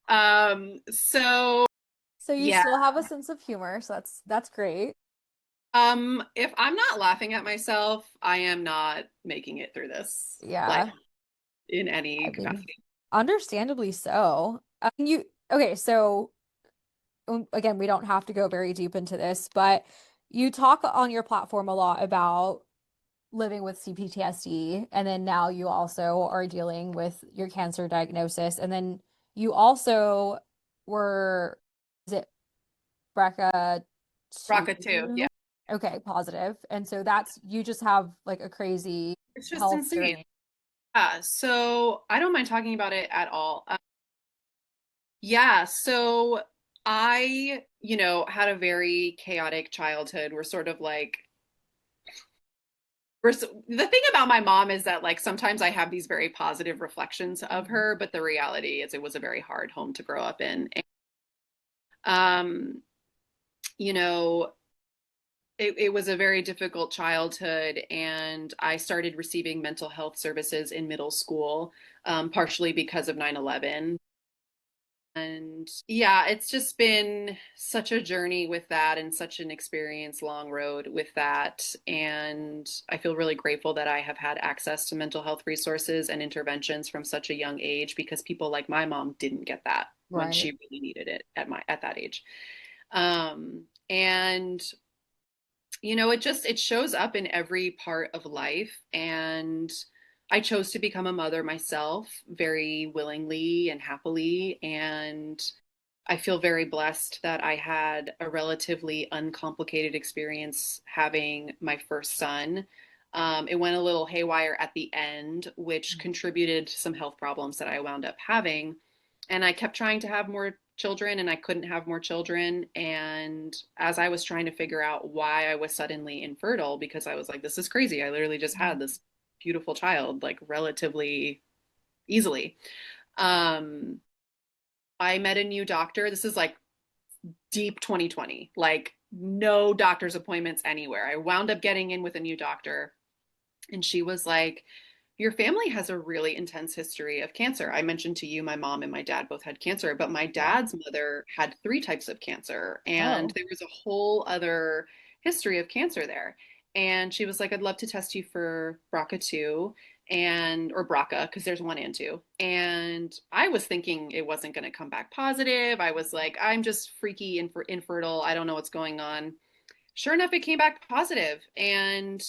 So so you yeah. still have a sense of humor, so that's great. If I'm not laughing at myself, I am not making it through this, like Yeah. in any I mean, capacity. understandably so. You okay, so again, we don't have to go very deep into this, but you talk on your platform a lot about living with CPTSD, and then now you also are dealing with your cancer diagnosis, and then you also were, is it BRCA Rocka too. Yeah. 2? Okay, positive. And so that's you just have like a crazy It's just health insane. journey. Yeah. So I don't mind talking about it at all. Yeah, so had a very chaotic childhood. We're sort of like the thing about my mom is that like sometimes I have these very positive reflections of Mhm. her, but the reality is it was a very hard home to grow up in. Um, you know, it was a very difficult childhood, and I started receiving mental health services in middle school, partially because of 9/11. And yeah, it's just been such a journey with that and such an experience, long road with that. And I feel really grateful that I have had access to mental health resources and interventions from such a young age because people like my mom didn't get that when Right. she really needed it at that age. And it shows up in every part of life. And I chose to become a mother myself very willingly and happily. And I feel very blessed that I had a relatively uncomplicated experience having my first son. It went a little haywire at the end, which contributed to some health problems that I wound up having. And I kept trying to have more children, and I couldn't have more children. And as I was trying to figure out why I was suddenly infertile, because I was like, this is crazy. I literally just had Mhm. this beautiful child, like relatively easily. Um, I met a new doctor. This is like deep 2020, like no doctor's appointments anywhere. I wound up getting in with a new doctor, and she was like, your family has a really intense history of cancer. I mentioned to you, my mom and my dad both had cancer, but my Yeah. dad's mother had three types of cancer, and Oh, there was a whole other history of cancer there. And she was like, I'd love to test you for BRCA2 and or BRCA because there's one and two. And I was thinking it wasn't going to come back positive. I was like, I'm just freaky and infertile. I don't know what's going on. Sure enough, it came back positive, and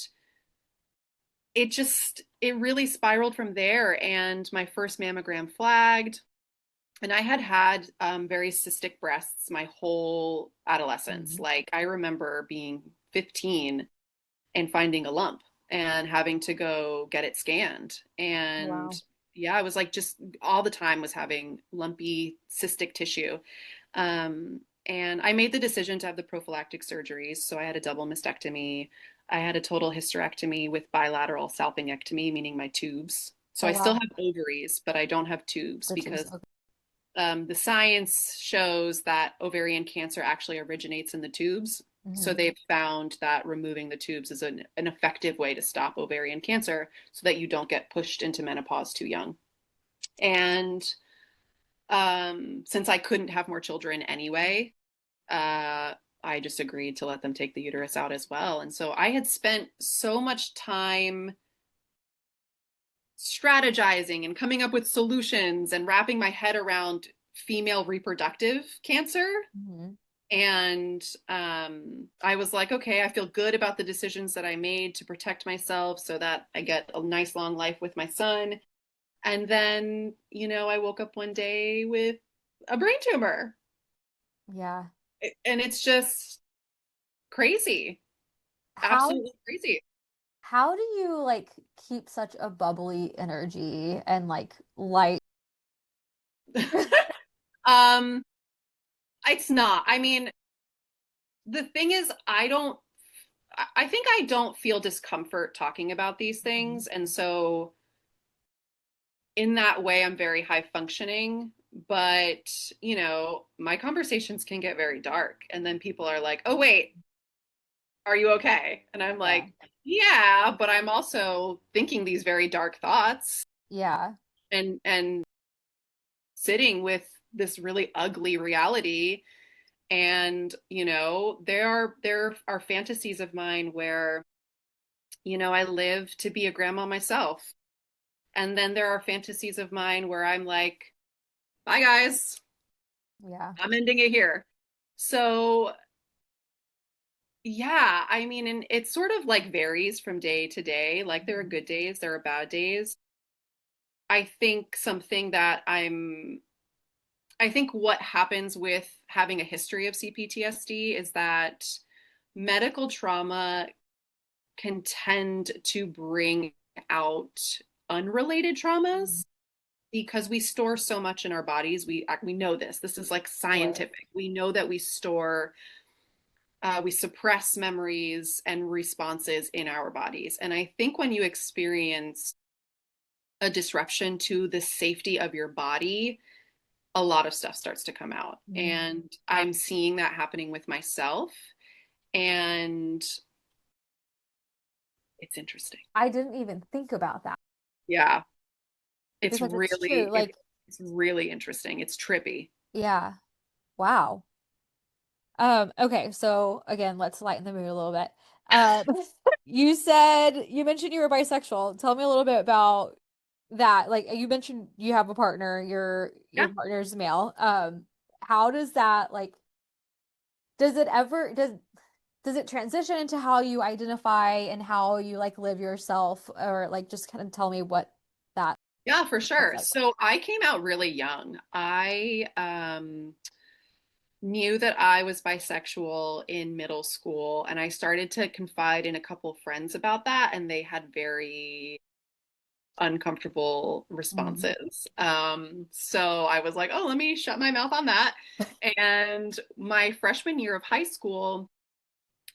it really spiraled from there. And my first mammogram flagged, and I had had very cystic breasts my whole adolescence. mhm. Like I remember being 15 and finding a lump and having to go get it scanned. And Wow. yeah, I was like just all the time was having lumpy cystic tissue. And I made the decision to have the prophylactic surgeries. So I had a double mastectomy. I had a total hysterectomy with bilateral salpingectomy, meaning my tubes. So Oh, I still wow. have ovaries, but I don't have tubes The tubes. because Okay. the science shows that ovarian cancer actually originates in the tubes. So Hmm. they've found that removing the tubes is an effective way to stop ovarian cancer so that you don't get pushed into menopause too young. And since I couldn't have more children anyway, I just agreed to let them take the uterus out as well. And so I had spent so much time strategizing and coming up with solutions and wrapping my head around female reproductive cancer. Hmm. And I was like, okay, I feel good about the decisions that I made to protect myself so that I get a nice long life with my son. And then, I woke up one day with a brain tumor. Yeah. And it's just crazy, How absolutely crazy. how do you like keep such a bubbly energy and like light? um, it's not. I mean, the thing is, I think I don't feel discomfort talking about these Mhm. things. And so in that way, I'm very high functioning. But, my conversations can get very dark. And then people are like, oh, wait, are you okay? And I'm Yeah. like, yeah, but I'm also thinking these very dark thoughts Yeah. and sitting with this really ugly reality. And, there are fantasies of mine where, I live to be a grandma myself. And then there are fantasies of mine where I'm like, bye guys, Yeah. I'm ending it here. So, yeah, I mean, and it sort of like varies from day to day. Like there are Mhm. good days, there are bad days. I think I think what happens with having a history of CPTSD is that medical trauma can tend to bring out unrelated Mhm. traumas because we store so much in our bodies. We know this. This is like Right. scientific. We know that we suppress memories and responses in our bodies. And I think when you experience a disruption to the safety of your body, a lot of stuff starts to come out. Mhm. And I'm seeing that happening with myself. And it's interesting. I didn't even think about that Yeah, it's because it's true. really, it, Like, it's really interesting. It's trippy. yeah. Wow. Okay, so again, let's lighten the mood a little bit. Um, you mentioned you were bisexual. Tell me a little bit about that. Like you mentioned you have a partner, your Yeah. partner's male. How does that like does it ever does it transition into how you identify and how you like live yourself or like just kind of tell me what that Yeah, for looks sure. like? So I came out really young. I knew that I was bisexual in middle school, and I started to confide in a couple friends about that, and they had very uncomfortable Mhm. responses. So I was like, oh, let me shut my mouth on that. And my freshman year of high school,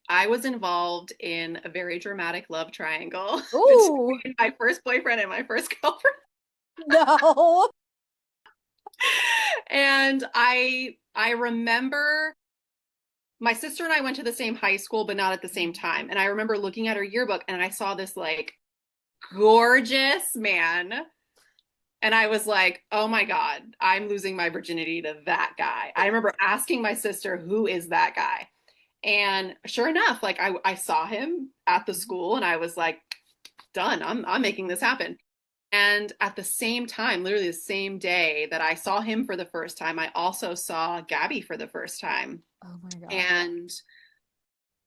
I was involved in a very dramatic love triangle Ooh, between my first boyfriend and my first girlfriend. no. And I remember my sister and I went to the same high school, but not at the same time. And I remember looking at her yearbook and I saw this like gorgeous man. And I was like, oh my God, I'm losing my virginity to that guy. I remember asking my sister, who is that guy? And sure enough, like I saw him at the school and I was like, done. I'm making this happen. And at the same time, literally the same day that I saw him for the first time, I also saw Gabby for the first time. Oh my God. And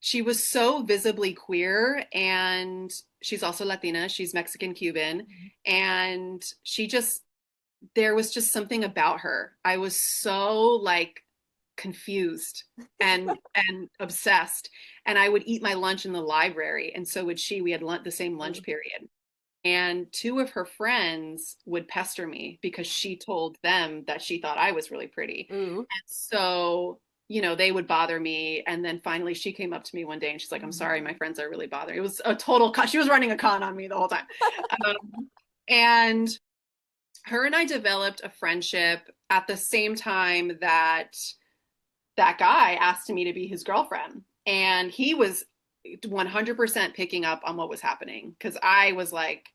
she was so visibly queer, and she's also Latina, she's Mexican Cuban, and she just, there was just something about her. I was so like confused and obsessed, and I would eat my lunch in the library and so would she. We had the same lunch period, and two of her friends would pester me because she told them that she thought I was really pretty. Ooh. And so, they would bother me. And then finally she came up to me one day and she's like, I'm sorry, my friends are really bothering. It was a total con. She was running a con on me the whole time. And her and I developed a friendship at the same time that that guy asked me to be his girlfriend. And he was 100% picking up on what was happening because I was like,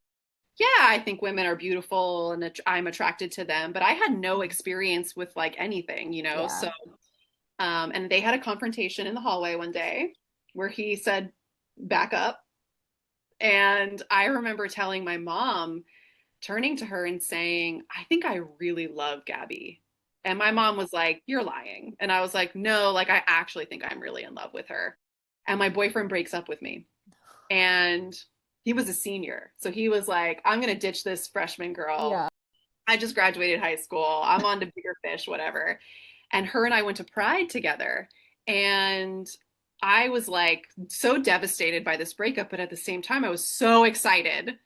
yeah, I think women are beautiful and I'm attracted to them, but I had no experience with like anything. Yeah. So, and they had a confrontation in the hallway one day where he said, back up. And I remember telling my mom, turning to her and saying, I think I really love Gabby. And my mom was like, you're lying. And I was like, no, like I actually think I'm really in love with her. And my boyfriend breaks up with me. And he was a senior. So he was like, I'm going to ditch this freshman girl. Yeah. I just graduated high school. I'm on to bigger fish, whatever. And her and I went to Pride together. And I was like so devastated by this breakup. But at the same time, I was so excited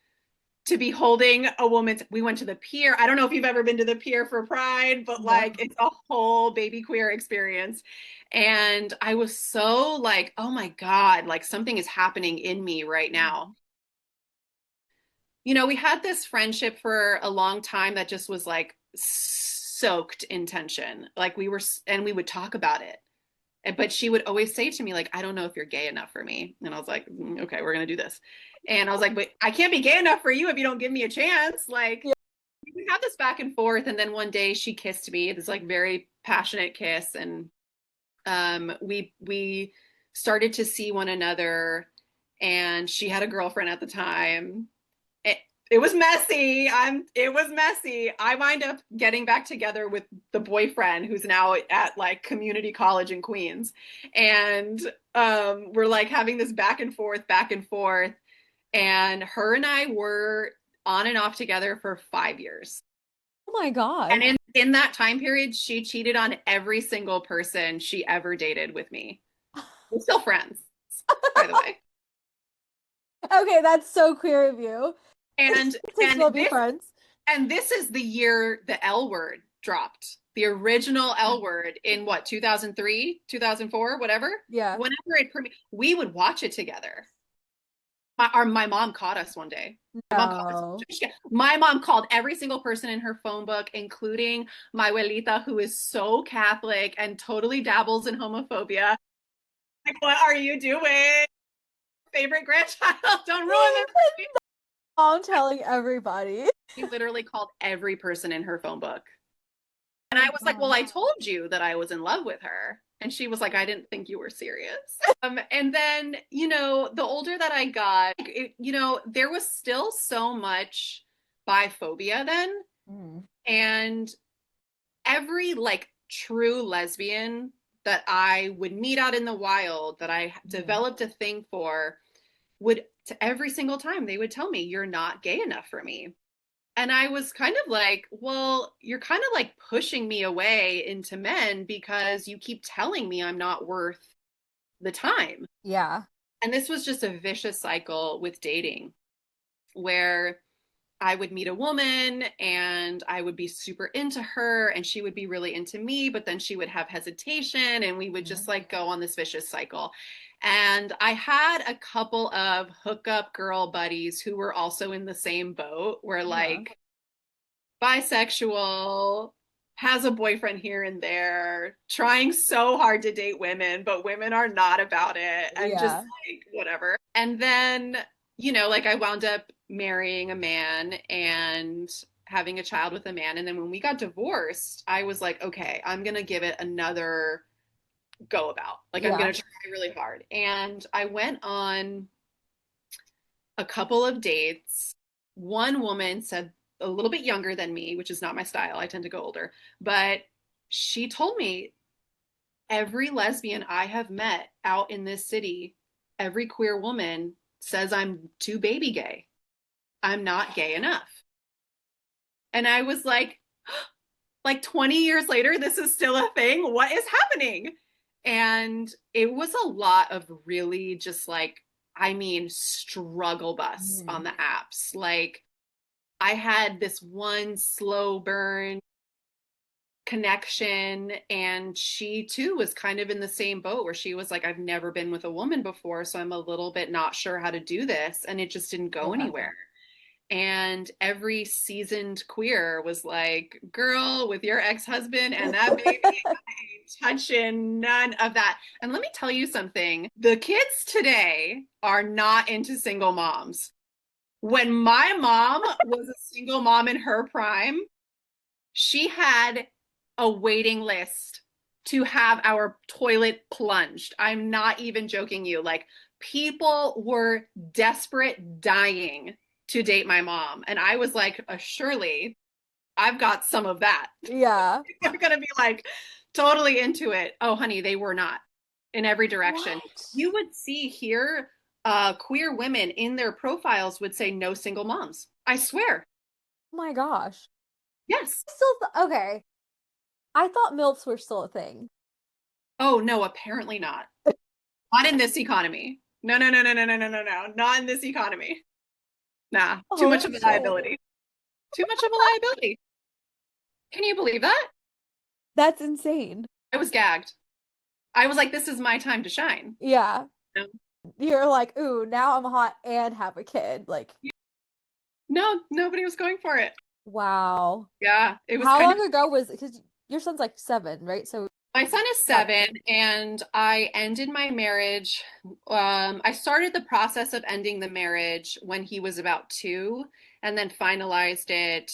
to be holding a woman. We went to the pier. I don't know if you've ever been to the pier for Pride, but No. like it's a whole baby queer experience. And I was so like, oh my God, like something is happening in me right now. We had this friendship for a long time that just was like soaked in tension. Like and we would talk about it. But she would always say to me, like, I don't know if you're gay enough for me. And I was like, okay, we're going to do this. And I was like, but I can't be gay enough for you if you don't give me a chance. Like, Yeah. we had this back and forth. And then one day she kissed me, this like very passionate kiss. And we started to see one another. And she had a girlfriend at the time. It was messy. It was messy. I wind up getting back together with the boyfriend who's now at like community college in Queens. And we're like having this back and forth, back and forth. And her and I were on and off together for 5 years. Oh my God. And in that time period, she cheated on every single person she ever dated with me. We're still friends, by the way. Okay, that's so queer of you And to and still be this friends. And this is the year the L word dropped. The original L word in what, 2003, 2004, whatever. Yeah. Whenever it premiered, we would watch it together. My mom caught us one day. My mom caught us. No. My mom called every single person in her phone book, including my abuelita, who is so Catholic and totally dabbles in homophobia. Like, what are you doing? Favorite grandchild? Don't ruin this. I'm telling everybody. She literally called every person in her phone book. And Oh I my was like, well, God. I told you that I was in love with her. And she was like, I didn't think you were serious. And then, the older that I got, there was still so much biphobia then. Mm. And every like true lesbian that I would meet out in the wild, that I Mm. developed a thing for, would to every single time they would tell me, you're not gay enough for me. And I was kind of like, well, you're kind of like pushing me away into men because you keep telling me I'm not worth the time. Yeah. And this was just a vicious cycle with dating where I would meet a woman and I would be super into her and she would be really into me, but then she would have hesitation and we would just Mhm. like go on this vicious cycle. And I had a couple of hookup girl buddies who were also in the same boat where Yeah. like bisexual, has a boyfriend here and there, trying so hard to date women, but women are not about it and just Yeah. like whatever. And then, like I wound up marrying a man and having a child with a man. And then when we got divorced, I was like, okay, I'm going to give it another go about. Like, I'm Yeah. going to try really hard. And I went on a couple of dates. One woman said, a little bit younger than me, which is not my style. I tend to go older. But she told me every lesbian I have met out in this city, every queer woman says I'm too baby gay. I'm not gay enough. And I was like 20 years later, this is still a thing. What is happening? And it was a lot of really just like, I mean, struggle bus on Mhm. the apps. Like, I had this one slow burn connection, and she too was kind of in the same boat where she was like, I've never been with a woman before, so I'm a little bit not sure how to do this. And it just didn't go Yeah. anywhere. And every seasoned queer was like, girl, with your ex-husband and that baby, I ain't touching none of that. And let me tell you something, the kids today are not into single moms. When my mom was a single mom in her prime, she had a waiting list to have our toilet plunged. I'm not even joking you. Like, people were desperate, dying to date my mom. And I was like, surely I've got some of that. Yeah. They're going to be like totally into it. Oh, honey, they were not in every direction. What? You would see here queer women in their profiles would say no single moms. I swear. Oh my gosh. Yes. Okay. I thought MILFs were still a thing. Oh, no, apparently not. Not in this economy. No, no, no, no, no, no, no, no, no. Not in this economy. Nah, too much of Holy a shit. liability. Too much of a liability. Can you believe that? That's insane. I was gagged. I was like, this is my time to shine. Yeah. No, You're like, ooh, now I'm hot and have a kid. Like, no, nobody was going for it. wow. Yeah, it was How kind of. long ago was because your son's like 7, right? So My son is about 7, and I ended my marriage. I started the process of ending the marriage when he was about 2, and then finalized it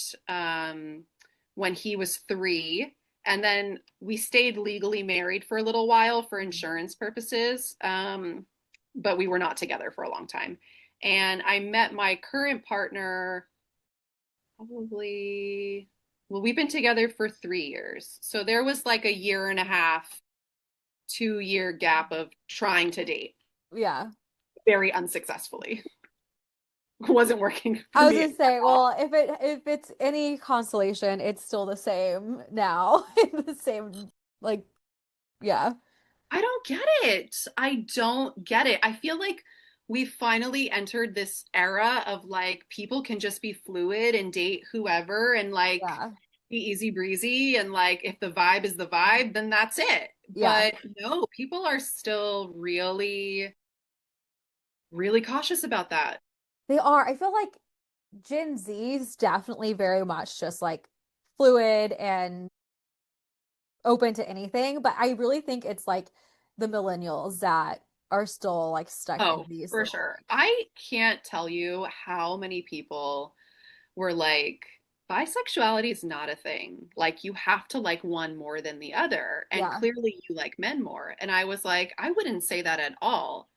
when he was 3. And then we stayed legally married for a little while for insurance purposes, but we were not together for a long time. And I met my current partner probably, well, we've been together for 3 years. So there was like a year and a half 2-year gap of trying to date yeah. very unsuccessfully. Wasn't working for I was me at gonna say, all. well, if it's any consolation, it's still the same now. The same, like, yeah. I don't get it. I don't get it. I feel like we finally entered this era of like people can just be fluid and date whoever and like Yeah. be easy breezy, and like if the vibe is the vibe, then that's it. Yeah. But no, people are still really, really cautious about that. They are. I feel like Gen Z's definitely very much just like fluid and open to anything, but I really think it's like the millennials that are still like stuck in Oh, these for little sure. like I can't tell you how many people were like, bisexuality is not a thing. Like, you have to like one more than the other. And yeah. clearly you like men more. And I was like, I wouldn't say that at all.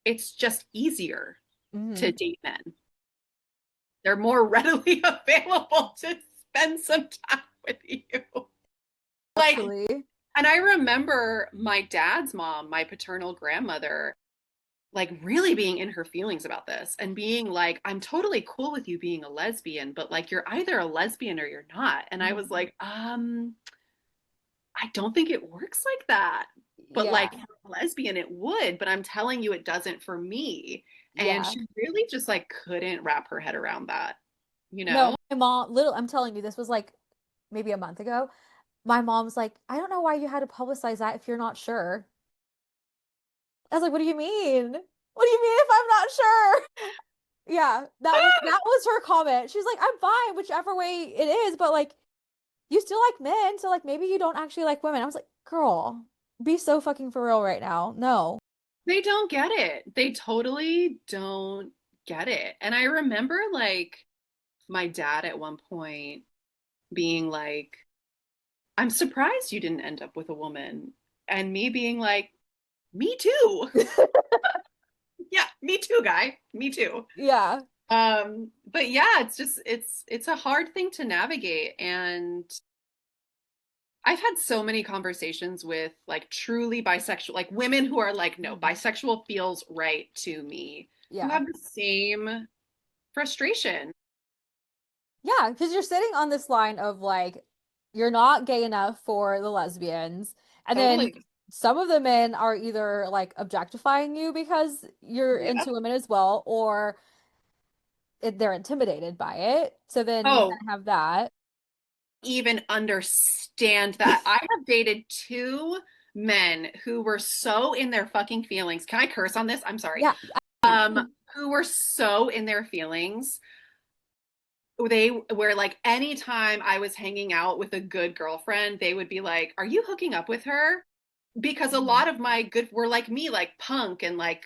It's just easier to Hmm. date men. They're more readily available to spend some time with you. Like, Actually. and I remember my dad's mom, my paternal grandmother, like really being in her feelings about this and being like, I'm totally cool with you being a lesbian, but like you're either a lesbian or you're not. And I was Mhm. like, I don't think it works like that. But Yeah. like for a lesbian, it would, but I'm telling you, it doesn't for me. And Yeah. she really just like couldn't wrap her head around that, you No, know? my mom, little, I'm telling you, this was like maybe a month ago. My mom's like, I don't know why you had to publicize that if you're not sure. I was like, what do you mean? What do you mean if I'm not sure? Yeah, that was her comment. She's like, I'm fine, whichever way it is, but like you still like men, so like maybe you don't actually like women. I was like, girl, be so fucking for real right now. No. They don't get it. They totally don't get it. And I remember like my dad at one point being like, I'm surprised you didn't end up with a woman. And me being like, me too. Yeah, me too, guy. Me too. Yeah. But yeah, it's just it's a hard thing to navigate. And I've had so many conversations with like truly bisexual, like women who are like, no, Mhm. bisexual feels right to me, who Yeah. have the same frustration. Yeah, because you're sitting on this line of like, you're not gay enough for the lesbians. And then Totally. some of the men are either like objectifying you because you're Yeah. into women as well, or they're intimidated by it. So then you Oh, kind of have that. even understand that. I have dated two men who were so in their fucking feelings. Can I curse on this? I'm sorry. Yeah. I- Who were so in their feelings. They were like, anytime I was hanging out with a good girlfriend, they would be like, "Are you hooking up with her?" Because a Mhm. lot of my good were like me, like punk and like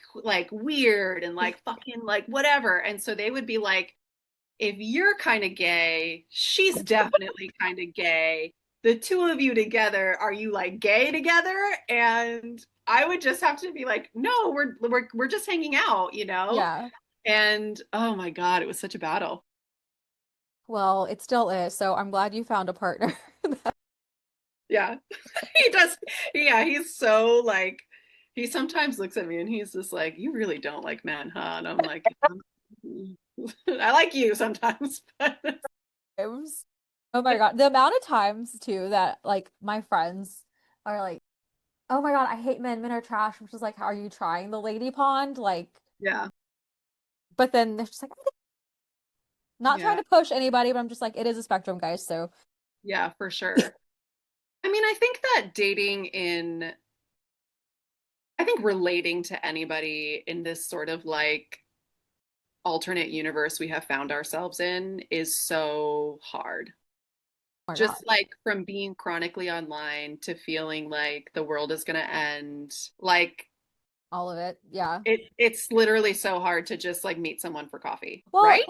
weird and like fucking like whatever. And so they would be like, if you're kind of gay, she's definitely kind of gay. The two of you together, are you like gay together? And I would just have to be like, no, we're just hanging out, you know? Yeah. And oh my God, it was such a battle. Well, it still is. So I'm glad you found a partner. Yeah. He does. Yeah, he's so like he sometimes looks at me and he's just like, you really don't like men, huh? And I'm like, I like you sometimes, but Times. Oh my God. The amount of times too that like my friends are like, oh my God, I hate men. Men are trash. I'm just like, how are you trying the lady pond? Like, yeah. but then they're just like, not trying Yeah. to push anybody, but I'm just like, it is a spectrum, guys. So, Yeah, for sure. I mean, I think that I think relating to anybody in this sort of like alternate universe we have found ourselves in is so hard. oh my God, Just like from being chronically online to feeling like the world is going to end. Like all of it. Yeah. it's literally so hard to just like meet someone for coffee, Well, right?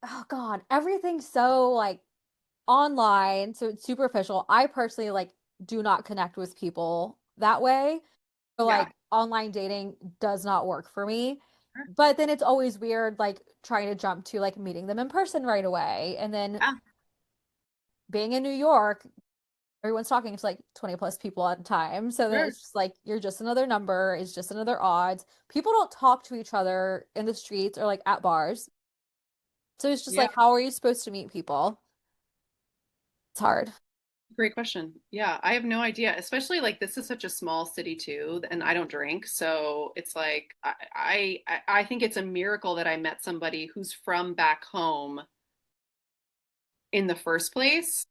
oh God, everything's so like online, so it's superficial. I personally like do not connect with people that way. So Yeah. like online dating does not work for me. But then it's always weird like trying to jump to like meeting them in person right away. And then Yeah. being in New York, everyone's talking to like 20 plus people at a time. So then Sure. it's just like you're just another number, it's just another odds. People don't talk to each other in the streets or like at bars. So it's just Yeah. like, how are you supposed to meet people? It's hard. Great question. Yeah, I have no idea. Especially like this is such a small city too, and I don't drink, so it's like I think it's a miracle that I met somebody who's from back home in the first place.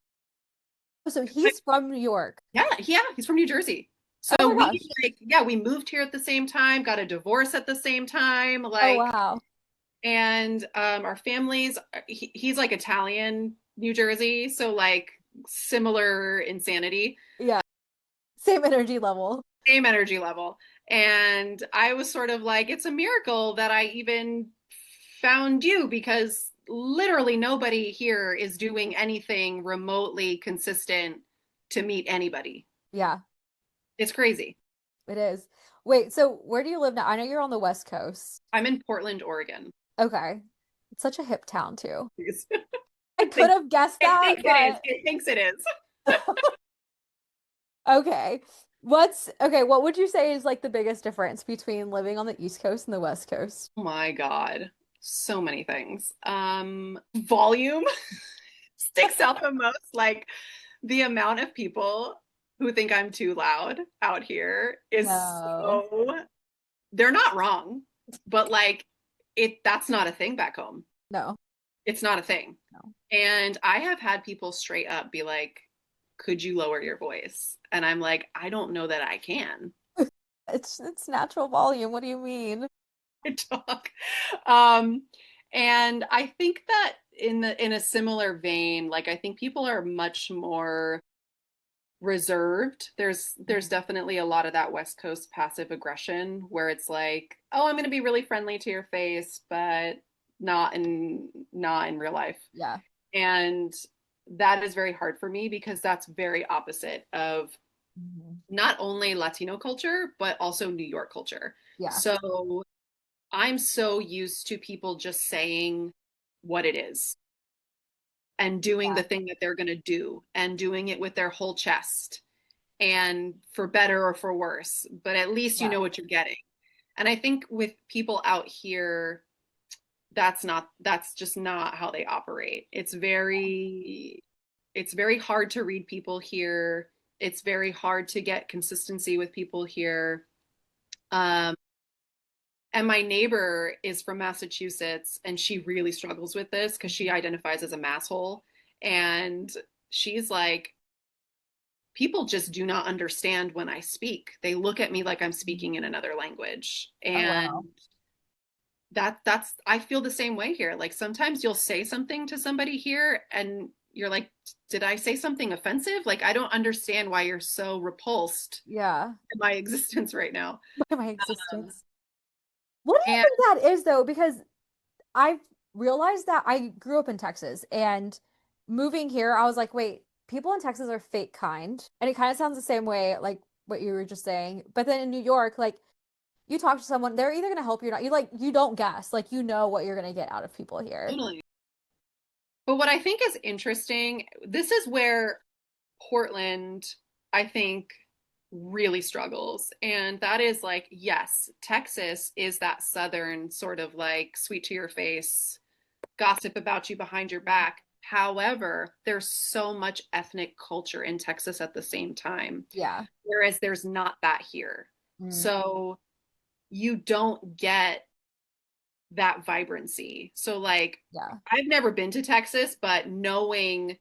So he's from New York. Yeah, yeah, he's from New Jersey. So Oh my we gosh. like yeah, we moved here at the same time, got a divorce at the same time, Oh like wow. and our families he's like Italian, New Jersey, so like similar insanity. Yeah. Same energy level. Same energy level. And I was sort of like, it's a miracle that I even found you because literally nobody here is doing anything remotely consistent to meet anybody. Yeah, It's crazy. it is. Wait, so where do you live now? I know you're on the West Coast. I'm in Portland, Oregon. Okay. It's such a hip town too. It I could have guessed that, thinks it is. but It thinks it is. okay. What would you say is like the biggest difference between living on the East Coast and the West Coast? Oh my God. So many things. Volume sticks out the most. Like the amount of people who think I'm too loud out here is No. so they're not wrong, but like that's not a thing back home. No. It's not a thing. No. And I have had people straight up be like, could you lower your voice? And I'm like, I don't know that I can. It's natural volume. What do you mean? Talk. Um, and I think that in a similar vein, like I think people are much more reserved. There's definitely a lot of that West Coast passive aggression where it's like, oh, I'm going to be really friendly to your face, but not in real life. Yeah. And that is very hard for me because that's very opposite of Mhm. not only Latino culture, but also New York culture. Yeah. So I'm so used to people just saying what it is and doing Yeah. the thing that they're going to do and doing it with their whole chest and for better or for worse, but at least you Yeah. know what you're getting. And I think with people out here, that's just not how they operate. It's very hard to read people here. It's very hard to get consistency with people here. Um, and my neighbor is from Massachusetts, and she really struggles with this because she identifies as a masshole. And she's like, people just do not understand when I speak. They look at me like I'm speaking in another language. Oh And wow. that's I feel the same way here. Like sometimes you'll say something to somebody here and you're like, did I say something offensive? Like I don't understand why you're so repulsed Yeah. in my existence right now. Look at my Um, existence. What do you and think that is though? Because I've realized that I grew up in Texas and moving here, I was like, wait, people in Texas are fake kind. And it kind of sounds the same way, like what you were just saying. But then in New York, like you talk to someone, they're either gonna help you or not. You don't guess. Like you know what you're gonna get out of people here. totally. But what I think is interesting, this is where Portland, I think, really struggles. And that is like, yes, Texas is that southern sort of like sweet to your face, gossip about you behind your back. However, there's so much ethnic culture in Texas at the same time, Yeah. whereas there's not that here. Mm, So you don't get that vibrancy. So, like, yeah. I've never been to Texas, but knowing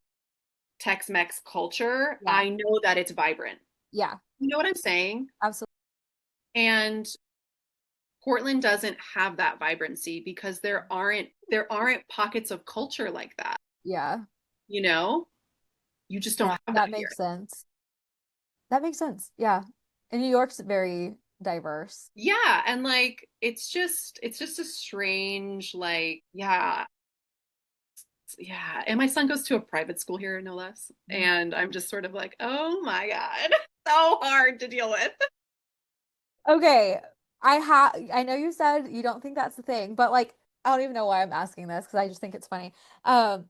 Tex-Mex culture, Yeah. I know that it's vibrant. Yeah. You know what I'm saying? Absolutely. And Portland doesn't have that vibrancy because there aren't pockets of culture like that. Yeah. You know, you just don't Yeah. have That that here. makes sense. That makes sense. Yeah. And New York's very diverse. Yeah, and like it's just a strange like yeah. And my son goes to a private school here, no less. Mhm. And I'm just sort of like, oh my God, so hard to deal with. Okay. I know you said you don't think that's the thing, but like I don't even know why I'm asking this because I just think it's funny. Um,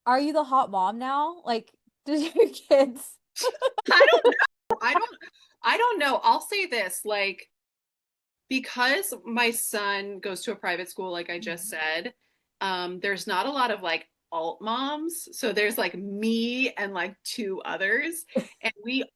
are you the hot mom now? Like, did your kids? I don't know. I don't know. I'll say this, like, because my son goes to a private school, like I just Mhm. said, there's not a lot of like alt moms. So there's like me and like two others. And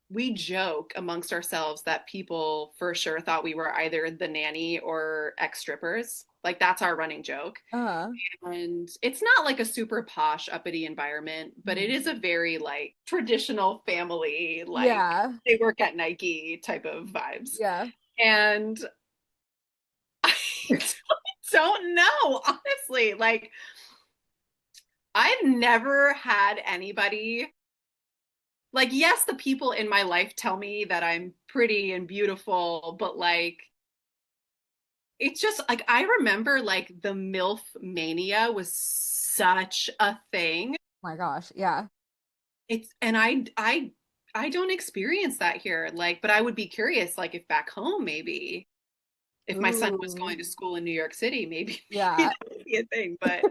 we joke amongst ourselves that people for sure thought we were either the nanny or ex-strippers. Like that's our running joke. Uh-huh. And it's not like a super posh, uppity environment, but it Mhm. is a very like traditional family, like Yeah. they work at Nike type of vibes. Yeah. And I don't know, honestly. Like, I've never had anybody, like, yes, the people in my life tell me that I'm pretty and beautiful, but like, it's just like, I remember like the MILF mania was such a thing. My gosh. Yeah. And I don't experience that here. Like, but I would be curious, like, if back home, maybe if my son was Ooh. going to school in New York City, maybe, maybe Yeah. that would be a thing. But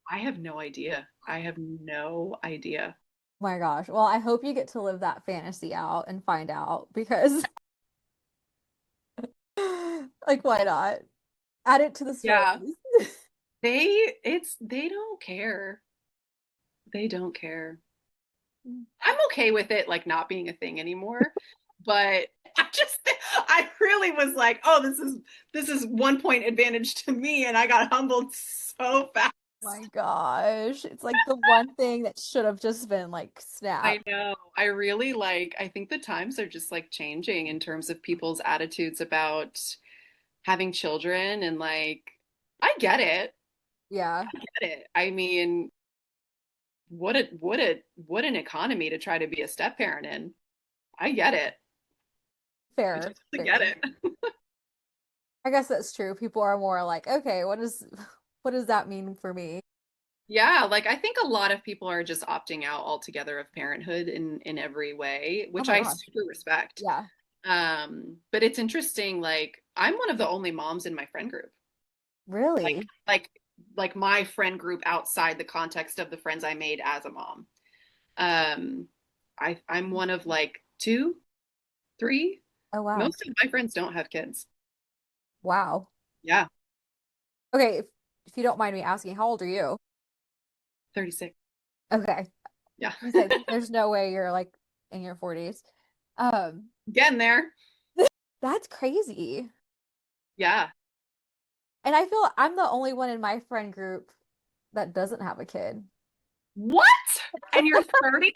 I have no idea. I have no idea. My gosh. Well, I hope you get to live that fantasy out and find out because like why not? Add it to the Yeah. stories. They don't care. They don't care. I'm okay with it like not being a thing anymore, but I really was like, oh, this is 1 point advantage to me, and I got humbled so fast. My gosh. It's like the one thing that should have just been like snap. I know. I really like, I think the times are just like changing in terms of people's attitudes about having children and like I get it. Yeah. Get it. I mean, what an economy to try to be a step parent in. I get it. I Fair. totally get Fair. it. I guess that's true. People are more like, okay, what does that mean for me? Yeah, like I think a lot of people are just opting out altogether of parenthood in every way, Oh which my I gosh. super respect. Yeah. But it's interesting, like I'm one of the only moms in my friend group. Like Really? like like my friend group outside the context of the friends I made as a mom. Um, I'm one of like two, three. Oh wow. Most of my friends don't have kids. Wow. Yeah, Okay, if you don't mind me asking, how old are you? 36. Okay. Yeah. You said there's no way you're like in your 40s. Um, Getting there. that's crazy. Yeah. And I feel I'm the only one in my friend group that doesn't have a kid. What? And you're 30?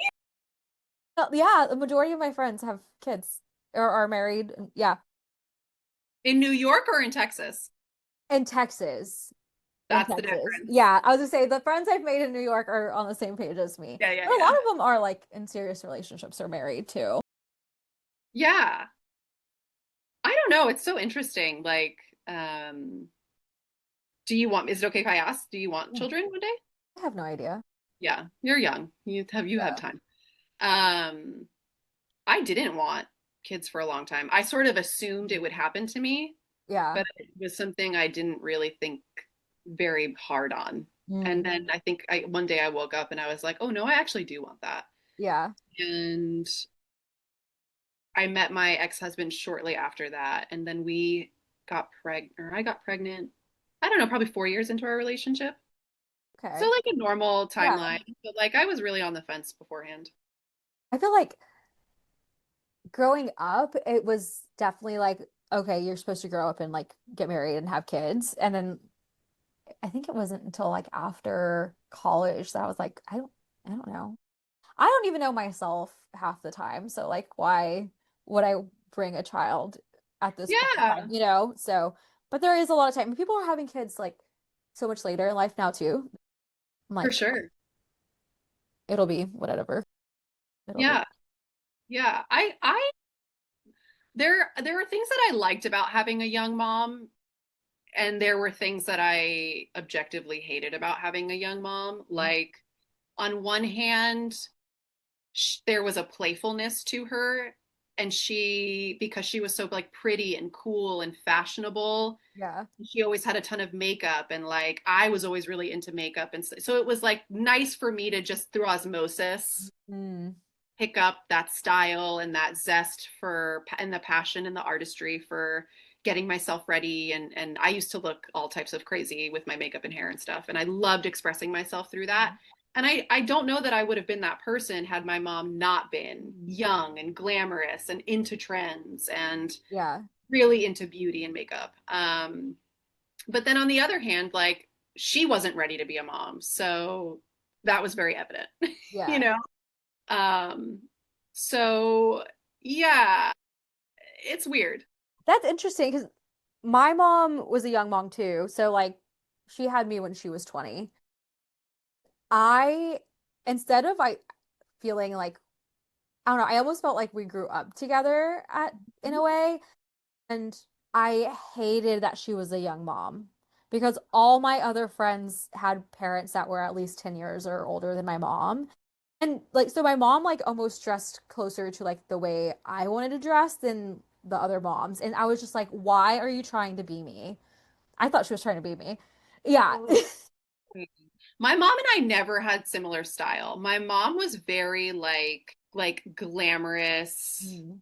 Yeah, the majority of my friends have kids or are married. Yeah, In New York or in Texas? in Texas. In That's the Texas. difference. Yeah, I was gonna say the friends I've made in New York are on the same page as me. Yeah, yeah, But a lot yeah. of them are like in serious relationships or married too. Yeah. I don't know. It's so interesting. Like, um, is it okay if I ask, do you want Yeah. children one day? I have no idea. Yeah, you're young. You have Yeah. time. Um, I didn't want kids for a long time. I sort of assumed it would happen to me, Yeah. but it was something I didn't really think very hard on. And Mm. then I think one day I woke up and I was like, oh no, I actually do want that. Yeah. And I met my ex-husband shortly after that, and then we got pregnant, or I got pregnant. I don't know, probably 4 years into our relationship. So Okay. like a normal Yeah. timeline, but like I was really on the fence beforehand. I feel like growing up, it was definitely like, okay, you're supposed to grow up and like get married and have kids. And then I think it wasn't until like after college that I was like, I don't know. I don't even know myself half the time. So like why would I bring a child at this point in time, Yeah, you know? So, but there is a lot of time. People are having kids like so much later in life now too. I'm for like, sure. it'll be whatever. It'll be. Yeah, yeah. I there are things that I liked about having a young mom, and there were things that I objectively hated about having a young mom. Like on one hand, there was a playfulness to her, and because she was so like pretty and cool and fashionable, Yeah. she always had a ton of makeup, and like I was always really into makeup, and so it was like nice for me to just through osmosis Mm, pick up that style and that zest for and the passion and the artistry for getting myself ready, and I used to look all types of crazy with my makeup and hair and stuff, and I loved expressing myself through that. And I don't know that I would have been that person had my mom not been young and glamorous and into trends and yeah. really into beauty and makeup. But then on the other hand, like she wasn't ready to be a mom, so that was very evident, you Yeah. know. Um, so yeah, it's weird. That's interesting because my mom was a young mom too. So like she had me when she was 20. I instead of like feeling like I don't know, I almost felt like we grew up together at in a way. And I hated that she was a young mom because all my other friends had parents that were at least 10 years or older than my mom. And like so my mom like almost dressed closer to like the way I wanted to dress than the other moms. And I was just like, why are you trying to be me? I thought she was trying to be me. Yeah. Oh. My mom and I never had similar style. My mom was very like glamorous, Mm.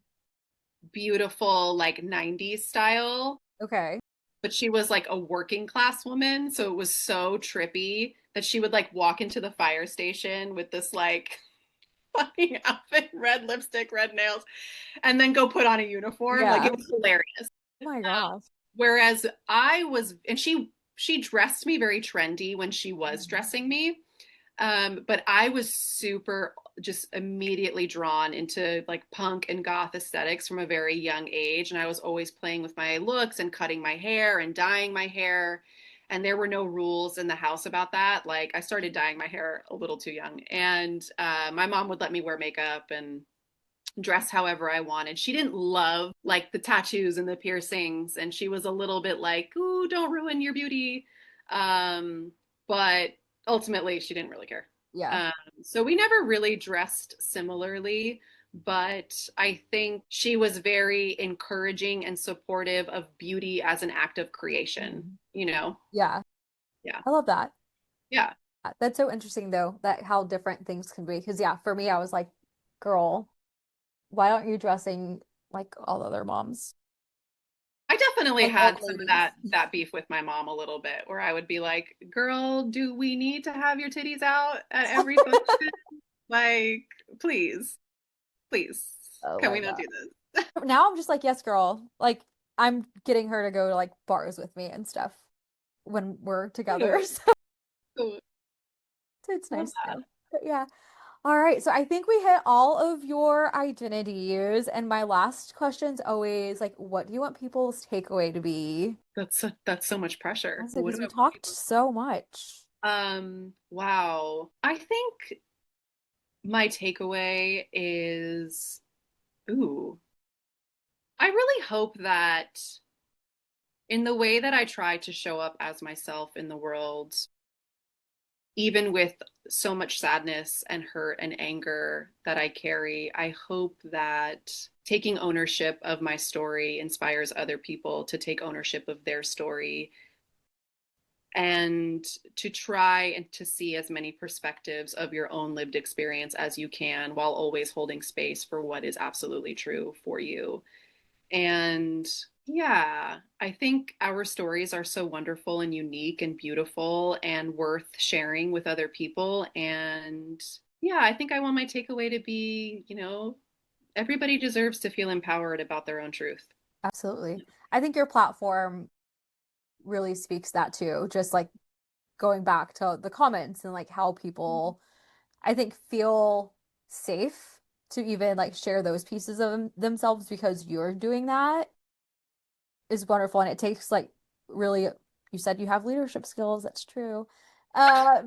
beautiful, like 90s style, Okay. but she was like a working class woman, so it was so trippy that she would like walk into the fire station with this like fucking outfit, red lipstick, red nails, and then go put on a uniform. Like Yeah. it was hilarious. Oh my gosh. Whereas and she dressed me very trendy when she was dressing me. But I was super just immediately drawn into like punk and goth aesthetics from a very young age. And I was always playing with my looks and cutting my hair and dyeing my hair. and there were no rules in the house about that. Like I started dyeing my hair a little too young, and my mom would let me wear makeup and dress however I wanted. She didn't love like the tattoos and the piercings, and she was a little bit like, "Ooh, don't ruin your beauty." Um, but ultimately, she didn't really care. Yeah. Um, so we never really dressed similarly, but I think she was very encouraging and supportive of beauty as an act of creation, Mhm. you know? Yeah. Yeah. I love that. Yeah. That's so interesting though, that how different things can be. Because yeah, for me, I was like, girl, why aren't you dressing like all other moms? I definitely Like old had some of ladies. that beef with my mom a little bit, where I would be like, "Girl, do we need to have your titties out at every function? Like, please, please, Oh can my we not God. do this?" Now I'm just like, yes, girl. Like I'm getting her to go to like bars with me and stuff when we're together. Ooh, ooh, So it's love nice that. though. But yeah. All right. So I think we hit all of your identities. And my last question's always like, what do you want people's takeaway to be? That's so much pressure. Also, What because do we I want talked people? so much. Wow. I think my takeaway is, ooh, I really hope that in the way that I try to show up as myself in the world, even with so much sadness and hurt and anger that I carry, I hope that taking ownership of my story inspires other people to take ownership of their story and to try and to see as many perspectives of your own lived experience as you can while always holding space for what is absolutely true for you. And yeah, I think our stories are so wonderful and unique and beautiful and worth sharing with other people. And yeah, I think I want my takeaway to be, everybody deserves to feel empowered about their own truth. Absolutely. I think your platform really speaks that too. Just like going back to the comments and like how people, I think, feel safe to even like share those pieces of themselves because you're doing that is wonderful. And it takes like really, you said you have leadership skills. That's true.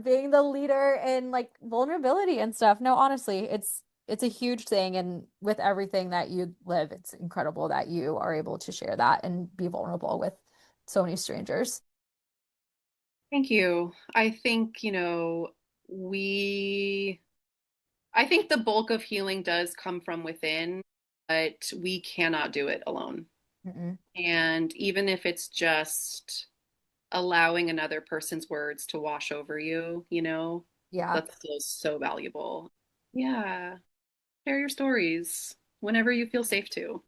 Being the leader in like vulnerability and stuff. No, honestly, it's a huge thing. And with everything that you live, it's incredible that you are able to share that and be vulnerable with so many strangers. Thank you. We, I think the bulk of healing does come from within, but we cannot do it alone. Mm-mm. And even if it's just allowing another person's words to wash over you, Yeah. that's still so valuable. Yeah. Share your stories whenever you feel safe to.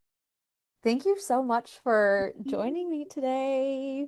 Thank you so much for joining me today.